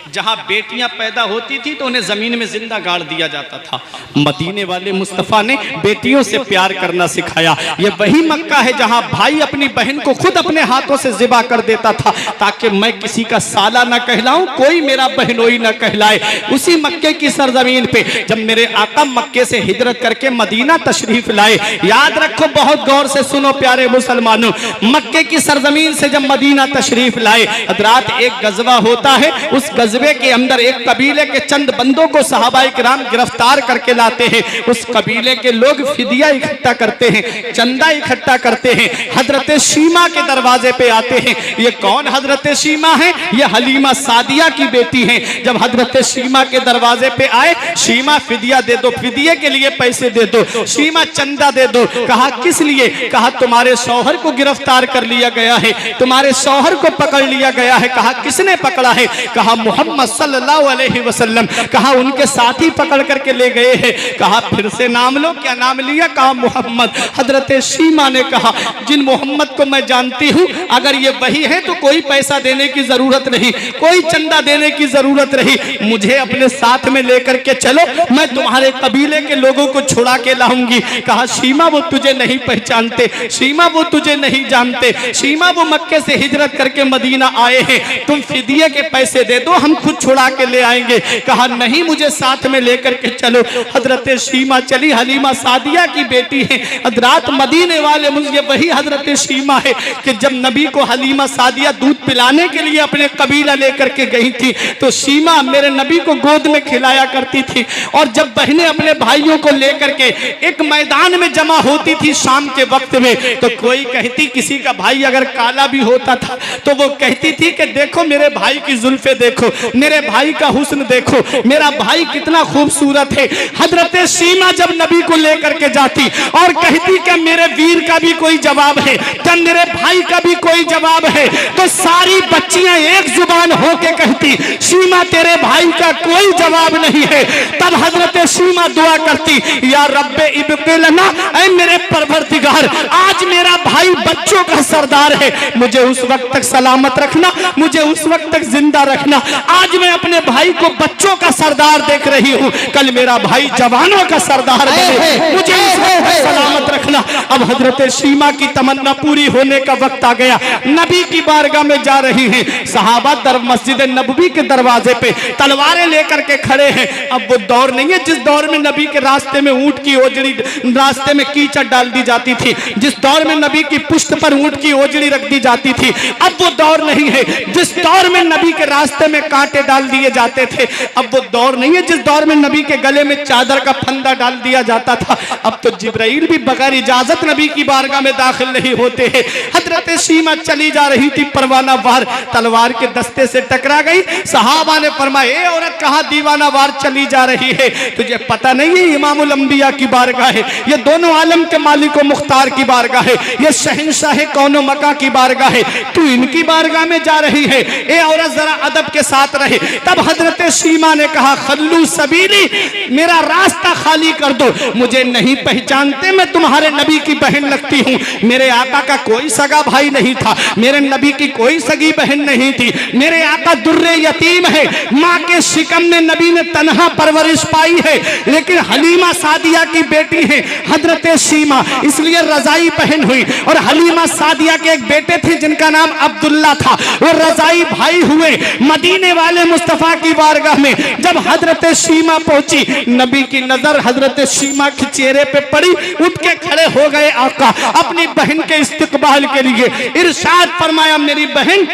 जहां बेटियां पैदा होती थी तो उन्हें जमीन में जिंदा गाड़ दिया जाता था। मदीने वाले मुस्तफा ने बेटियों से प्यार करना सिखाया। ये वही मक्का है जहां भाई अपनी बहन को खुद अपने हाथों से ज़िबा कर देता था ताकि मैं किसी का साला न कहलाऊं, कोई मेरा बहनोई न कहलाए। उसी मक्के की सरजमीन पे जब मेरे आका मक्के से हिजरत करके मदीना तशरीफ लाए, याद रखो बहुत गौर से सुनो प्यारे मुसलमानों, मक्के की सरजमीन से जब मदीना तशरीफ लाए हजरात एक गजवा होता है। उस गजवे के अंदर एक कबीले के चंद बंदों को सहाबाए किराम गिरफ्तार करके लाते हैं। उस कबीले के लोग फिदिया इकट्ठा करते हैं, चंदा इकट्ठा करते हैं, हजरत शीमा के दरवाजे पे आते हैं। ये कौन हजरत शीमा है? ये हलीमा सादिया की बेटी है। जब हजरत शीमा के दरवाजे पे आए, शीमा फिदिया दे दो, फिदिये के लिए पैसे दे दो, शीमा चंदा दे दो। कहा किस लिए? कहा तुम्हारे शौहर को गिरफ्तार कर लिया गया है, तुम्हारे शौहर को पकड़ लिया गया है। कहा किसने पकड़ा है? कहा मोहम्मद सल्लल्लाहु अलैहि वसल्लम। कहा उनके साथी पकड़ करके ले गए हैं। कहा फिर से नाम लो, क्या नाम लिया? कहा मोहम्मद। हजरत शीमा ने कहा जिन मोहम्मद को मैं जानती हूँ अगर ये वही है तो कोई पैसा देने की जरूरत नहीं, कोई चंदा देने की जरूरत नहीं, मुझे अपने साथ में लेकर के चलो, मैं तुम्हारे कबीले के लोगों को छुड़ा के लाऊंगी। कहा शीमा वो तुझे नहीं पहचानते, शीमा वो तुझे नहीं जानते, शीमा वो मक्के से हिजरत करके मदीना आए हैं, तुम फिदिये के पैसे दे दो हम खुद छुड़ा के ले आएंगे। कहा नहीं मुझे साथ में लेकर के चलो। हजरत शीमा चली, हलीमा सादिया की बेटी है। हजरत मदीने वाले मुझे वही हजरत शीमा है कि जब नबी को हलीमा सादिया दूध पिलाने के लिए अपने कबीला लेकर के गई थी तो शीमा मेरे नबी को गोद में खिलाया करती थी। और जब बहनें अपने भाइयों को लेकर के एक मैदान में जमा होती थी शाम के वक्त में, तो कोई कहती किसी का भाई अगर काला भी होता था तो वो कहती थी कि देखो मेरे भाई की जुल्फे देखो, मेरे भाई का हुस्न देखो, मेरा भाई कितना खूबसूरत है। हजरत शीमा जब नबी को लेकर के जाती और कहती कि मेरे वीर का भी कोई जवाब है, जब मेरे भाई का भी कोई जवाब है, तो सारी बच्चियां एक जुबान होके कहती शीमा तेरे भाई का कोई जवाब नहीं है। तब हजरत शीमा दुआ करती या रब्बे इब्क़ि लना, ऐ मेरे परवरदिगार आज मेरा भाई बच्चों का सरदार है, मुझे उस वक्त तक सलामत रखना, मुझे उस वक्त तक जिंदा रखना। आज मैं अपने भाई को बच्चों का सरदार देख रही हूँ, कल मेरा भाई जवानों का सरदार बने, मुझे उस वक्त तक सलामत रखना। अब हजरत शीमा की तमन्ना पूरी होने का वक्त आ गया। नबी की बारगाह में जा रही हैं, सहाबा मस्जिद नबवी के दरवाजे पे तलवारें लेकर के खड़े हैं। अब वो दौर नहीं है जिस दौर में नबी के रास्ते में ऊंट की ओजड़ी, रास्ते में कीचड़ डाल दी जाती थी, जिस दौर में नबी की पुश्त पर ऊंट की ओजड़ी रख दी जाती थी। अब वो दौर नहीं है जिस दौर में नबी के रास्ते में कांटे डाल दिए जाते थे। अब वो दौर नहीं है जिस दौर में नबी के गले में चादर का फंदा डाल दिया जाता था। अब तो जिब्राइल भी बगैर इजाजत नबी की बारगाह में दाखिल नहीं होते हैं। हजरत सीमा चली जा रही थी, परवाना वार तलवार के दस्ते से टकरा गई। सहाबा ने फरमाया, ए औरत कहाँ दीवाना वार चली जा रही है, तुझे पता नहीं है इमामुल अंबिया की बारगाह है, ये दोनों आलम के मालिक व मुख्तार की बारगाह है, ये शहंशाह कौनो मका की बारगाह है, तू इनकी बारगाह में जा रही है। ए औरत जरा अदब के साथ रहे। तब हजरत सीमा ने कहा, खल्लू सबीली, मेरा रास्ता खाली कर दो, मुझे नहीं पहचानते, मैं तुम्हारे नबी की बहन लगती हूँ। मेरे आका का कोई सगा भाई नहीं था, मेरे नबी की कोई सगी बहन नहीं थी, मेरे आका दुर्रे यतीम है, माँ के शिकम में नबी ने तन्हा परवरिश पाई है, लेकिन हलीमा सादिया की बेटी है हजरत सीमा, इसलिए रजाई बहन हुई। और हलीमा सादिया के एक बेटे थे जिनका नाम अब्दुल्ला था, वो रजाई भाई हुए। मदीने वाले मुस्तफा की बारगाह में जब हजरत सीमा पहुंची, नबी की नजर हजरत सीमा के चेहरे पे पड़ी, उठ के खड़े हो गए आका अपनी बहन के इस्तकबाल के लिए। इरशाद फरमाया, मेरी बहन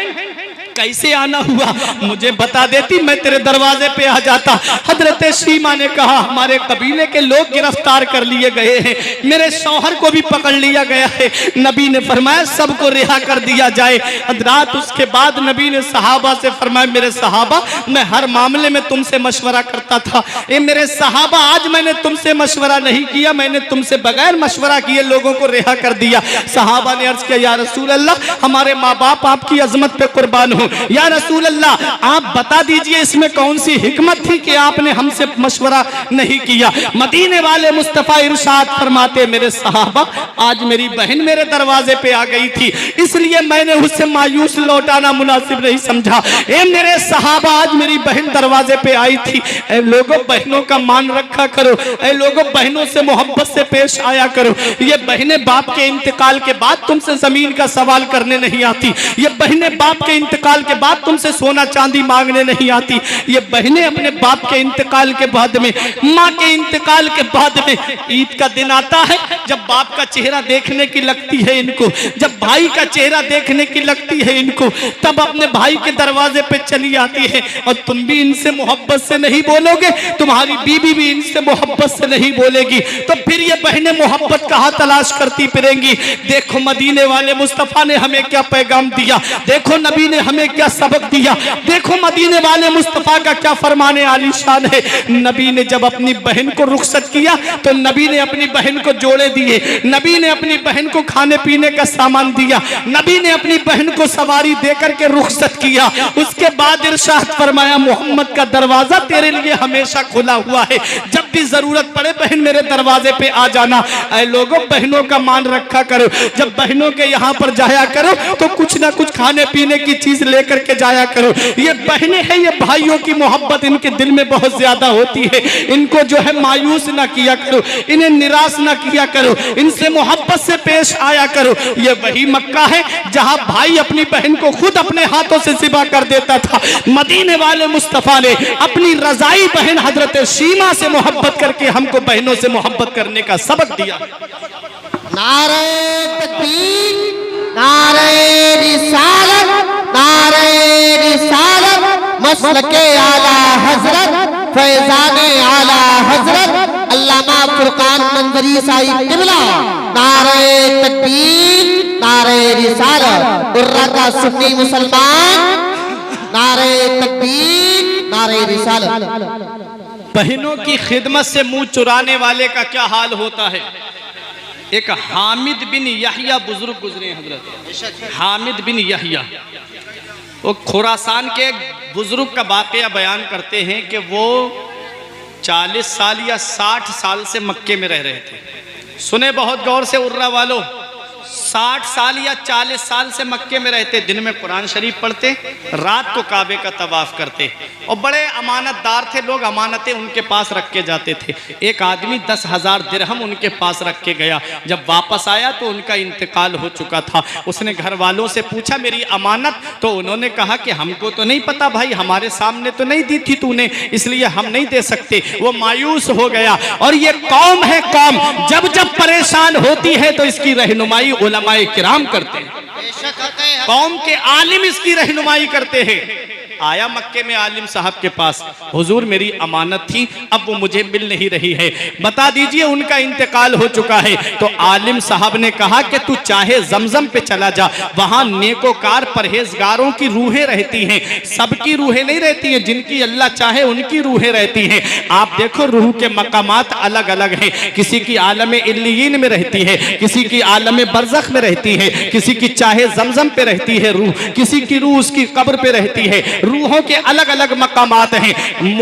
कैसे आना हुआ, मुझे बता देती, मैं तेरे दरवाजे पे आ जाता। हजरत सीमा ने कहा, हमारे कबीले के लोग गिरफ्तार कर लिए गए हैं, मेरे शौहर को भी पकड़ लिया गया है। नबी ने फरमाया, सबको रिहा कर दिया जाए। रात उसके बाद नबी ने सहाबा से फरमाया, मेरे सहाबा, मैं हर मामले में तुमसे मशवरा करता था, ये मेरे सहाबा, आज मैंने तुमसे मशवरा नहीं किया, मैंने तुमसे बगैर मशवरा किए लोगों को रिहा कर दिया। सहाबा ने अर्ज किया, या रसूल अल्लाह, हमारे माँ बाप आपकी अजमत पे कुर्बान हो, या रसूल अल्लाह, आप बता दीजिए इसमें कौन सी हिकमत थी कि आपने हमसे मशवरा नहीं किया। मदीने वाले मुस्तफा इरशाद फरमाते, मेरे सहाबा, आज मेरी बहन मेरे दरवाजे पे आ गई थी, इसलिए मैंने उससे मायूस लौटाना मुनासिब नहीं समझा। ए मेरे सहाबा, आज मेरी बहन दरवाजे पे आई थी। ए लोगों, बहनों का मान रखा करो, ए लोगों, बहनों से मोहब्बत से पेश आया करो। ये बहनें बाप के इंतकाल के बाद तुमसे जमीन का सवाल करने नहीं आती, ये बहनें बाप के इंतकाल के बाद तुमसे सोना चांदी मांगने नहीं आती, ये बहनें अपने बाप के इंतकाल के बाद में, माँ के इंतकाल के बाद में, ईद का दिन आता है जब बाप का चेहरा देखने की लगती है इनको, जब भाई का चेहरा देखने की लगती है इनको, तब अपने भाई के दरवाजे पे चली आती है। और तुम भी इनसे मोहब्बत से नहीं बोलोगे, तुम्हारी बीबी भी इनसे मोहब्बत से नहीं बोलेगी, तो फिर ये बहनें मोहब्बत कहाँ तलाश करती फिरेंगी। देखो मदीने वाले मुस्तफा ने हमें क्या पैगाम दिया, देखो नबी ने हमें क्या सबक दिया, देखो मदीने वाले मुस्तफा का क्या फरमाने आलीशान है। नबी ने जब अपनी बहन को रुखसत किया तो नबी ने अपनी बहन को जोड़े दिए, नबी ने अपनी बहन को खाने पीने का सामान दिया, नबी ने अपनी बहन को सवारी देकर के रुखसत किया। उसके बाद इरशाद फरमाया, मोहम्मद का दरवाजा तेरे लिए हमेशा खुला हुआ है, जब भी जरूरत पड़े बहन मेरे दरवाजे पे आ जाना। ऐ लोगों, बहनों का मान रखा करो, जब बहनों के यहाँ पर जाया करो तो कुछ ना कुछ खाने पीने की चीज लेकर के जाया करो। ये बहनें हैं, ये भाइयों की मोहब्बत इनके दिल में बहुत ज्यादा होती है, इनको जो है मायूस ना किया करो, इन्हें निराश ना किया करो, इनसे मोहब्बत से पेश आया करो। ये वही मक्का है जहां भाई अपनी बहन को खुद अपने हाथों से ज़िबा कर देता था। मदीने वाले मुस्तफा ने अपनी रजाई बहन हजरत सीमा से मोहब्बत करके हमको बहनों से मोहब्बत करने का सबक दिया। नारे तकबीर, नारे रिसालत, नारे रिसालत, मसलके आला हजरत, फैजाने आला हजरत अल्लामा फुरकान मंजरी साहिब किबला। नारे तकबीर, नारे रिसालत, उर्रा का सुन्नी मुसलमान, नारे तकबीर, नारे रिसालत। बहनों की खिदमत से मुंह चुराने वाले का क्या हाल होता है। एक हामिद बिन यहिया बुजुर्ग गुजरे हजरत, हामिद बिन यहिया, वो खुरासान के बुजुर्ग का वाकया बयान करते हैं कि वो 40 साल या 60 साल से मक्के में रह रहे थे। सुने बहुत गौर से उर्रा वालों, 60 साल या 40 साल से मक्के में रहते, दिन में कुरान शरीफ पढ़ते, रात को काबे का तवाफ करते, और बड़े अमानतदार थे लोग, अमानतें उनके पास रख के जाते थे। एक आदमी 10,000 दिरहम उनके पास रख के गया, जब वापस आया तो उनका इंतकाल हो चुका था। उसने घर वालों से पूछा, मेरी अमानत, तो उन्होंने कहा कि हमको तो नहीं पता भाई, हमारे सामने तो नहीं दी थी तूने, इसलिए हम नहीं दे सकते। वो मायूस हो गया। और ये कौम है, कौम जब जब परेशान होती है तो इसकी रहनुमाई उलमाए किराम करते हैं, कौम के आलिम इसकी रहनुमाई करते हैं। आया मक्के में आलिम साहब के पास, हुजूर मेरी अमानत थी, अब वो मुझे मिल नहीं रही है, बता दीजिए उनका इंतकाल हो चुका है। तो आलिम साहब ने कहा कि तू चाहे जमजम पे चला जा, वहां नेकोकार परहेजगारों की रूहें रहती हैं, सबकी रूहें नहीं रहती हैं, जिनकी अल्लाह चाहे उनकी रूहें रहती हैं। आप देखो रूह के मकामात अलग अलग हैं, किसी की आलम इल्लियीन में रहती है, किसी की आलम बरज़ख में रहती है, किसी की चाहे जमजम पे रहती है रूह, किसी की रूह उसकी कब्र पे रहती है। रूहों के अलग अलग मकामात हैं।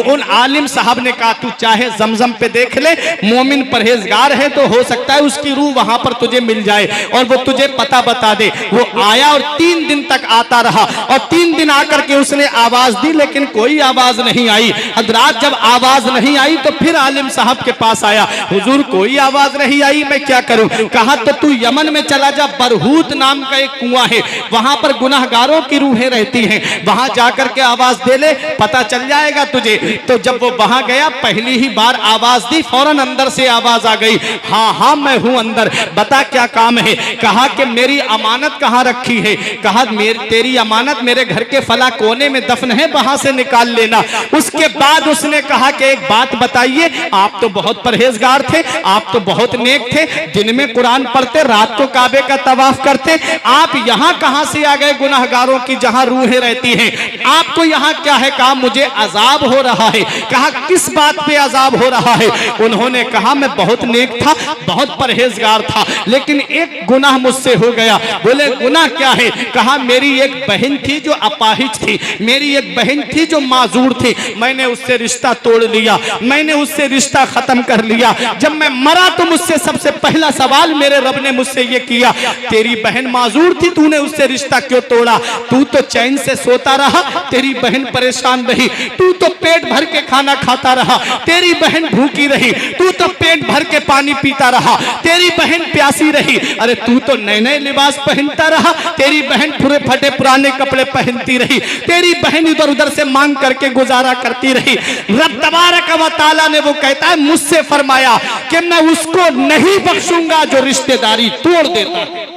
उन आलिम साहब ने कहा तू चाहे जमजम पे देख ले, मोमिन परहेजगार है तो हो सकता है उसकी रूह वहां पर तुझे मिल जाए और वो तुझे पता बता दे। वो आया और 3 दिन तक आता रहा और 3 दिन आकर के उसने आवाज दी, लेकिन कोई आवाज नहीं आई। हजरात जब आवाज नहीं आई तो फिर आलिम साहब के पास आया, हुजूर कोई आवाज नहीं आई, मैं क्या करूं? कहा तो तू यमन में चला जा, बरहूत नाम का एक कुआं है, वहां पर गुनाहगारों की रूहें रहती हैं, वहां जाकर के आवाज दे ले, पता चल जाएगा तुझे। तो जब वो वहां गया, पहली ही बार आवाज दी, फौरन अंदर से आवाज आ गई, हाँ हाँ मैं हूं अंदर, बता क्या काम है? कहा कि मेरी अमानत कहां रखी है? कहा तेरी अमानत मेरे घर के फला कोने में दफन है, वहां से निकाल लेना। उसके बाद उसने कहा कि एक बात बताइए, आप तो बहुत परहेजगार थे, आप तो बहुत नेक थे, दिन में कुरान पढ़ते, रात को काबे का तवाफ करते, आप यहां कहां से आ गए गुनाहगारों की जहां रूहें रहती हैं? आपको यहां क्या है? कहा मुझे अजाब हो रहा है। कहा किस बात पे अजाब हो रहा है? उन्होंने कहा मैं बहुत नेक था, बहुत परहेजगार था, लेकिन एक गुनाह मुझसे हो गया। बोले गुनाह क्या है? कहा मेरी एक बहन थी जो अपाहिज थी, मेरी एक बहन थी जो माजूर थी, मैंने उससे रिश्ता तोड़ लिया, मैंने उससे रिश्ता खत्म कर लिया। जब मैं मरा तो मुझसे सबसे पहला सवाल मेरे रब ने मुझसे ये किया, तेरी बहन माजूर थी, तूने उससे रिश्ता क्यों तोड़ा? तू तो चैन से सोता रहा, तेरी बहन परेशान रही, तू तो पेट भर के खाना खाता रहा, तेरी बहन भूखी रही, तू तो पेट भर के पानी पीता रहा, तेरी बहन प्यासी रही, अरे तू तो नए नए लिबास पहनता रहा, तेरी बहन पूरे फटे पुराने कपड़े पहनती रही, तेरी बहन इधर उधर से मांग करके गुजारा करती रही। रब तबारक व तआला ने वो कहता है मुझसे फरमाया कि मैं उसको नहीं बख्शूंगा जो रिश्तेदारी तोड़ देता है,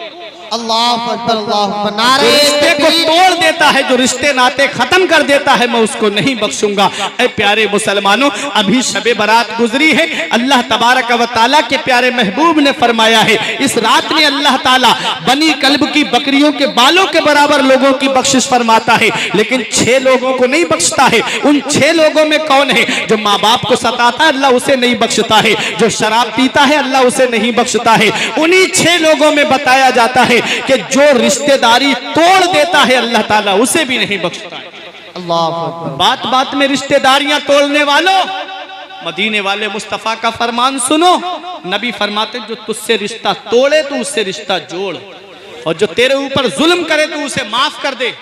अल्लाह अकबर, अल्लाह अकबर, नारे रिश्ते को तोड़ देता है, जो रिश्ते नाते खत्म कर देता है, मैं उसको नहीं बख्शूंगा। ऐ प्यारे मुसलमानों, अभी शबे बारात गुजरी है, अल्लाह तबारक व तआला के प्यारे महबूब ने फरमाया है, इस रात में अल्लाह ताला बनी कल्ब की बकरियों के बालों के बराबर लोगों की बख्शिश फरमाता है, लेकिन 6 लोगों को नहीं बख्शता है। उन 6 लोगों में कौन है? जो माँ बाप को सताता है, अल्लाह उसे नहीं बख्शता है, जो शराब पीता है, अल्लाह उसे नहीं बख्शता है। उन्हीं 6 लोगों में बताया जाता है कि जो रिश्तेदारी तोड़ देता है, अल्लाह ताला उसे भी नहीं बख्शता है। अल्लाह अकबर। बात बात में रिश्तेदारियां तोड़ने वालों, मदीने वाले मुस्तफा का फरमान सुनो, नबी फरमाते जो तुझसे रिश्ता तोड़े तो उससे रिश्ता जोड़, और जो तेरे ऊपर जुल्म करे तो उसे माफ कर दे।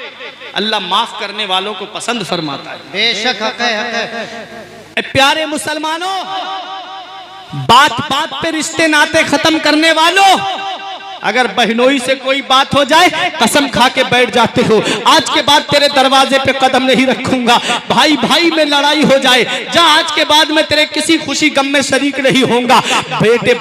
अल्लाह माफ करने वालों को पसंद फरमाता है। बेशक हक है, हक है। प्यारे मुसलमानों, बात बात पे रिश्ते नाते खत्म करने वालों, अगर बहनोई से कोई बात हो जाए कसम खा के बैठ जाते हो, आज के बाद तेरे दरवाजे पे कदम नहीं रखूंगा। भाई भाई में लड़ाई हो जाए, जा आज के बाद मैं तेरे किसी खुशी गम में शरीक नहीं होऊंगा। बेटे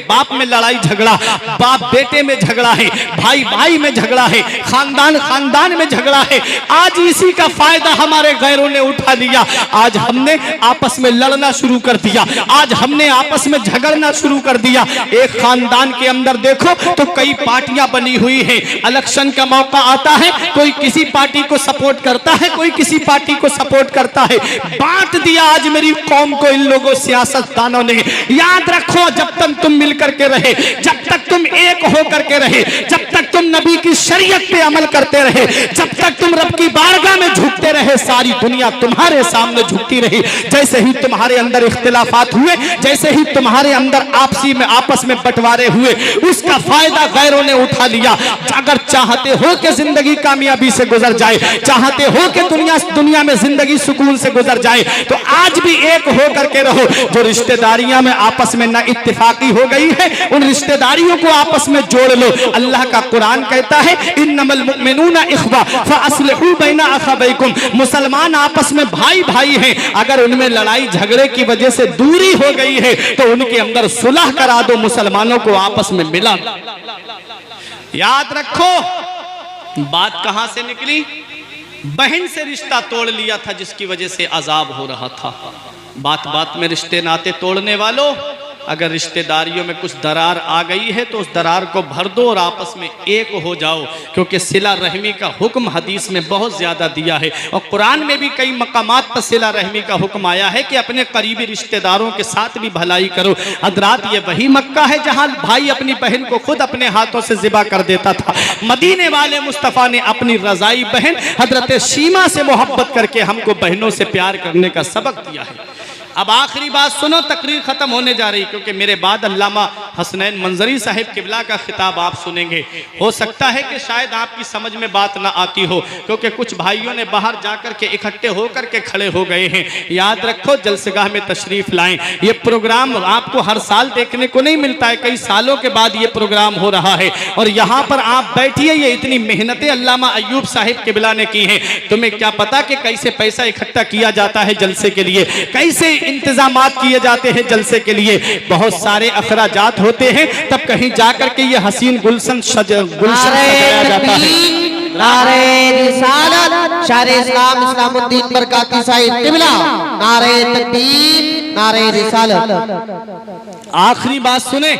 बाप में लड़ाई झगड़ा, बाप बेटे में झगड़ा है, भाई भाई में झगड़ा है, खानदान खानदान में झगड़ा है। आज इसी का फायदा हमारे गैरों ने उठा लिया। आज हमने आपस में लड़ना शुरू कर दिया, आज हमने आपस में झगड़ना शुरू कर दिया। एक खानदान के अंदर देखो तो कई पार्टियां बनी हुई हैं, इलेक्शन का मौका आता है, कोई किसी पार्टी को सपोर्ट करता है, कोई किसी पार्टी को सपोर्ट करता है। बांट दिया आज मेरी कौम को इन लोगों सियासतदानों ने। याद रखो, जब तक तुम मिलकर के रहे, जब तक तुम एक होकर के रहे, जब तक तुम नबी की शरीयत पे अमल करते रहे, जब तक तुम रब की बारगाह में झुकते रहे, सारी दुनिया तुम्हारे सामने झुकती रही। जैसे ही तुम्हारे अंदर इख्तिलाफात हुए, जैसे ही तुम्हारे अंदर आपस में बंटवारे हुए, उसका फायदा गैरों ने उठा लिया। अगर चाहते हो कि जिंदगी कामयाबी से गुजर जाए, चाहते हो कि दुनिया में जिंदगी सुकून से गुजर जाए, तो आज भी एक हो करके रहो। जो रिश्तेदारियां में आपस में ना इत्तेफाकी हो गई है, उन रिश्तेदारियों को आपस में जोड़ लो। अल्लाह का कुरान कहता है इन्नमल मुमिनूना इख्वा फअस्लिहू बैना अखवैकुम, मुसलमान आपस में भाई भाई हैं। अगर उनमें लड़ाई झगड़े की वजह से दूरी हो गई है तो उनके अंदर सुलह करा दो, मुसलमानों को आपस में मिला। याद रखो, बात कहां से निकली? बहन से रिश्ता तोड़ लिया था जिसकी वजह से अजाब हो रहा था। बात बात में रिश्ते नाते तोड़ने वालों, अगर रिश्तेदारियों में कुछ दरार आ गई है तो उस दरार को भर दो और आपस में एक हो जाओ, क्योंकि सिला रहमी का हुक्म हदीस में बहुत ज़्यादा दिया है और कुरान में भी कई मकामात पर सिला रहमी का हुक्म आया है कि अपने करीबी रिश्तेदारों के साथ भी भलाई करो। हजरात, ये वही मक्का है जहाँ भाई अपनी बहन को खुद अपने हाथों से ज़िबा कर देता था। मदीने वाले मुस्तफ़ा ने अपनी रज़ाई बहन हजरत शीमा से मोहब्बत करके हमको बहनों से प्यार करने का सबक दिया है। अब आखिरी बात सुनो, तकरीर खत्म होने जा रही, क्योंकि मेरे बाद अल्लामा हसनैन मंजरी साहिब किबला का खिताब आप सुनेंगे। हो सकता है कि शायद आपकी समझ में बात ना आती हो, क्योंकि कुछ भाइयों ने बाहर जाकर के इकट्ठे होकर के खड़े हो गए हैं। याद रखो, जलसगाह में तशरीफ लाएं। ये प्रोग्राम आपको हर साल देखने को नहीं मिलता है, कई सालों के बाद ये प्रोग्राम हो रहा है और यहाँ पर आप बैठिए। ये इतनी मेहनतें अल्लामा अय्यूब साहिब किबला ने की हैं। तुम्हें क्या पता कि कैसे पैसा इकट्ठा किया जाता है जलसे के लिए, कैसे इंतजामात किए जाते हैं जलसे के लिए। बहुत सारे अखराजात होते हैं, तब कहीं जाकर के ये हसीन गुलशन सजाया जाता है। नारे रिसालत, शायर इस्लाम इस्लामुद्दीन बरकाती साहिब किबला, नारे तकबीर, नारे रिसालत। आखिरी बात सुने,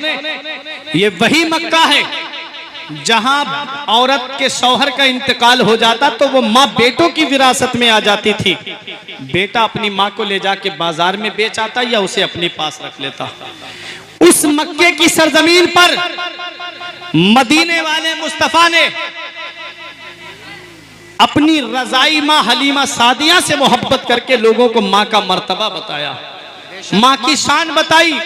ये वही मक्का है जहां औरत के शौहर का इंतकाल हो जाता तो वो माँ बेटों की विरासत में आ जाती थी। बेटा अपनी माँ को ले जाके बाजार में बेच आता या उसे अपने पास रख लेता। उस मक्के की सरजमीन पर मदीने वाले मुस्तफा ने अपनी रजाई माँ हलीमा सादिया से मोहब्बत करके लोगों को माँ का मर्तबा बताया, माँ की शान बताई।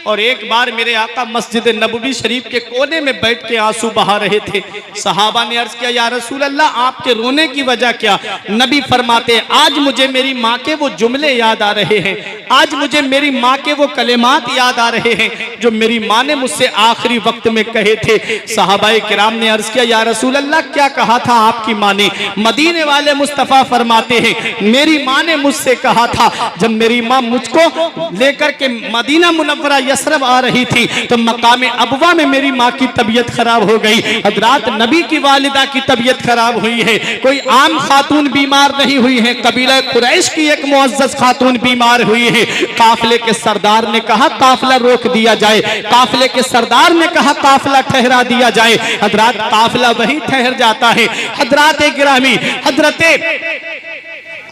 और एक बार मेरे आका मस्जिद नबवी शरीफ के कोने में बैठ के आंसू बहा रहे थे। सहाबा ने अर्ज किया, या रसूल अल्लाह, आपके रोने की वजह क्या? नबी फरमाते, आज मुझे मेरी माँ के वो जुमले याद आ रहे हैं, आज मुझे मेरी माँ के वो कलेमात याद आ रहे हैं जो मेरी माँ ने मुझसे आखिरी वक्त में कहे थे। सहाबाए किराम ने अर्ज किया, या रसूल अल्लाह, क्या कहा था आपकी माँ ने? मदीने वाले मुस्तफ़ा फरमाते हैं, मेरी माँ ने मुझसे कहा था, जब मेरी माँ मुझको लेकर के मदीना मुनव्वरा यसरब आ रही थी तो मकाम अबवा में मेरी माँ की तबीयत खराब हो गई। हजरात, नबी की वालिदा की तबीयत खराब हुई है, कोई आम खातून बीमार नहीं हुई है, कबीला कुरैश की एक मुअज्जज खातून बीमार हुई है। काफिले के सरदार ने कहा काफिला रोक दिया जाए, काफिले के सरदार ने कहा काफिला ठहरा दिया जाए। हजरात, काफिला वहीं ठहर जाता है। हजरात गिरामी, हजरत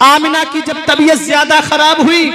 आमिना की जब तबीयत ज्यादा खराब हुई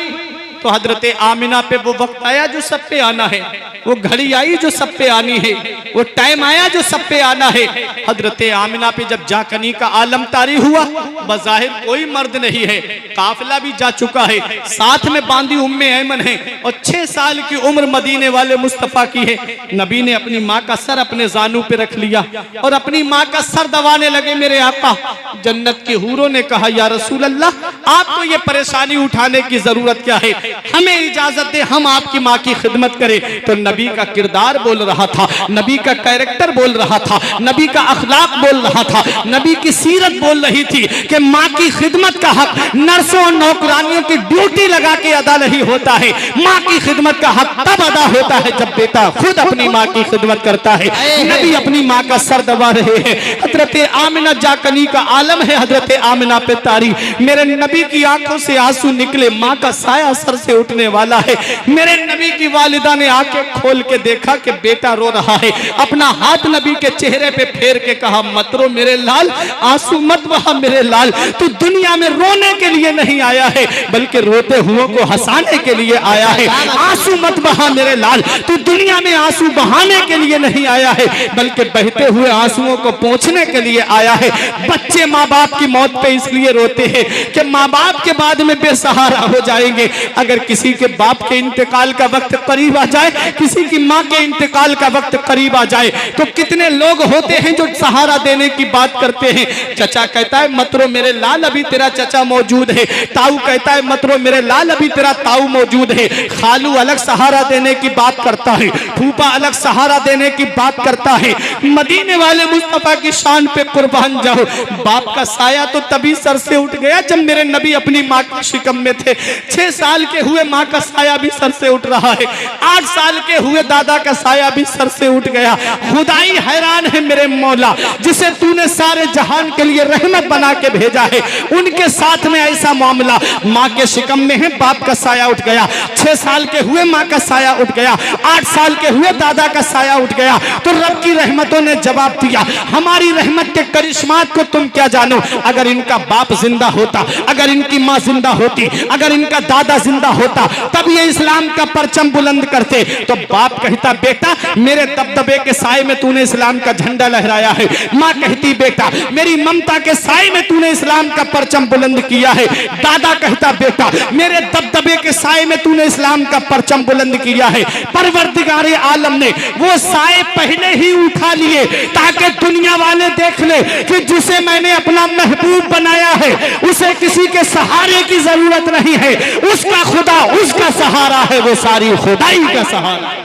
तो हजरत आमिना पे वो वक्त आया जो सब पे आना है, वो घड़ी आई जो सब पे आनी है, वो टाइम आया जो सब पे आना है। हजरत आमिना पे जब जाकनी का आलम तारी हुआ, बज़ाहिर कोई मर्द नहीं है, काफिला भी जा चुका है, साथ में बांदी उम्मे ऐमन है और 6 साल की उम्र मदीने वाले मुस्तफ़ा की है। नबी ने अपनी माँ का सर अपने जानू पे रख लिया और अपनी माँ का सर दबाने लगे। मेरे आका जन्नत की हूरों ने कहा, या रसूल अल्लाह, आपको ये परेशानी उठाने की जरूरत क्या है, हमें इजाजत दे, हम आपकी माँ की खिदमत करें। तो नबी का किरदार बोल रहा था, नबी का कैरेक्टर बोल रहा था, नबी का अखलाक बोल रहा था, नबी की सीरत बोल रही थी कि माँ की खिदमत का हक नर्सों और नौकरानियों की ड्यूटी लगा के अदा नहीं होता है। माँ की खिदमत का हक तब अदा होता है जब बेटा खुद अपनी माँ की खिदमत करता है। नबी अपनी माँ का सर दबा रहे हैं। हजरत आमिना जाकनी का आलम है, हजरत आमिना पे तारी। मेरे नबी की आंखों से आंसू निकले, माँ का साया सर से उठने वाला है। मेरे नबी की वालिदा ने आंखें खोल के देखा कि बेटा रो रहा है, अपना हाथ नबी के चेहरे पे फेर के कहा, मत रो मेरे लाल, आंसू मत बहा मेरे लाल, तू दुनिया में रोने के लिए नहीं आया है बल्कि रोते हुओं को हंसाने के लिए आया है। आंसू मत बहा मेरे लाल, तू दुनिया में आंसू बहाने के लिए नहीं आया है बल्कि बहते हुए आंसुओं को पोंछने के लिए आया है। बच्चे माँ बाप की मौत पे इसलिए रोते हैं कि माँ बाप के बाद में बेसहारा हो जाएंगे। अगर किसी के बाप के इंतकाल का वक्त करीब आ जाए, किसी की माँ के इंतकाल का वक्त करीब आ जाए तो कितने लोग होते हैं जो सहारा देने की बात करते हैं। चचा कहता है मत रो मेरे लाल, अभी तेरा चचा मौजूद है। ताऊ कहता है मत रो मेरे लाल, अभी तेरा ताऊ मौजूद है। खालू अलग सहारा देने की बात करता है, फूफा अलग सहारा देने की बात करता है। मदीने वाले मुस्तफा की शान पे कुर्बान जाओ। बाप का साया तो तभी सर से उठ गया जब मेरे नबी अपनी माँ के शिकम में थे। 6 साल के हुए माँ का साया भी सर से उठ रहा है, 8 साल के हुए दादा का साया भी सर से उठ गया। खुदाई हैरान है मेरे मौला, जिसे तूने सारे जहान के लिए रहमत बना के भेजा है, उनके साथ में ऐसा मामला। माँ के शिकम में है, बाप का साया उठ गया, 6 साल के हुए माँ का साया उठ गया, 8 साल के हुए दादा का साया उठ गया। तो रब की रहमतों ने जवाब दिया, हमारी रहमत के करिश्मात को तुम क्या जानो। अगर इनका बाप जिंदा होता, अगर इनकी माँ जिंदा होती, अगर इनका दादा जिंदा होता, तब ये इस्लाम का परचम बुलंद करते। तो बाप कहता, बेटा मेरे दबदबे के साए में तूने इस्लाम का झंडा लहराया है। माँ कहती, बेटा मेरी ममता के साए में तूने इस्लाम का परचम बुलंद किया है। दादा कहता, बेटा मेरे दबदबे के साए में तूने इस्लाम का परचम बुलंद किया है। परवरदिगारे आलम ने वो साए पहले ही उठा लिए ताकि दुनिया वाले देख ले कि जिसे मैंने अपना महबूब बनाया है उसे किसी के सहारे की जरूरत नहीं है, उसका खुदा उसका सहारा है, वो सारी खुदाई का सहारा है।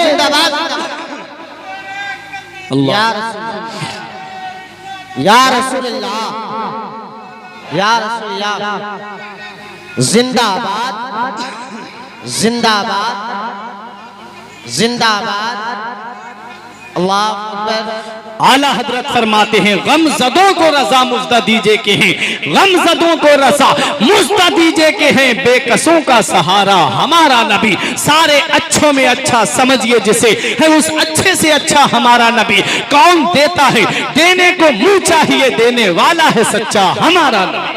जिंदाबाद या रसूलल्लाह, या रसूलल्लाह, जिंदाबाद जिंदाबाद जिंदाबाद। अल्लाह अकबर। आला हजरत फरमाते हैं, गमजदों को रजा मुज्दा दीजे के हैं, गमजदों को रजा मुज्दा दीजे के हैं, बेकसों का सहारा हमारा नबी। सारे अच्छों में अच्छा समझिए जिसे है, उस अच्छे से अच्छा हमारा नबी। कौन देता है, देने को मुंह चाहिए, देने वाला है सच्चा हमारा नबी।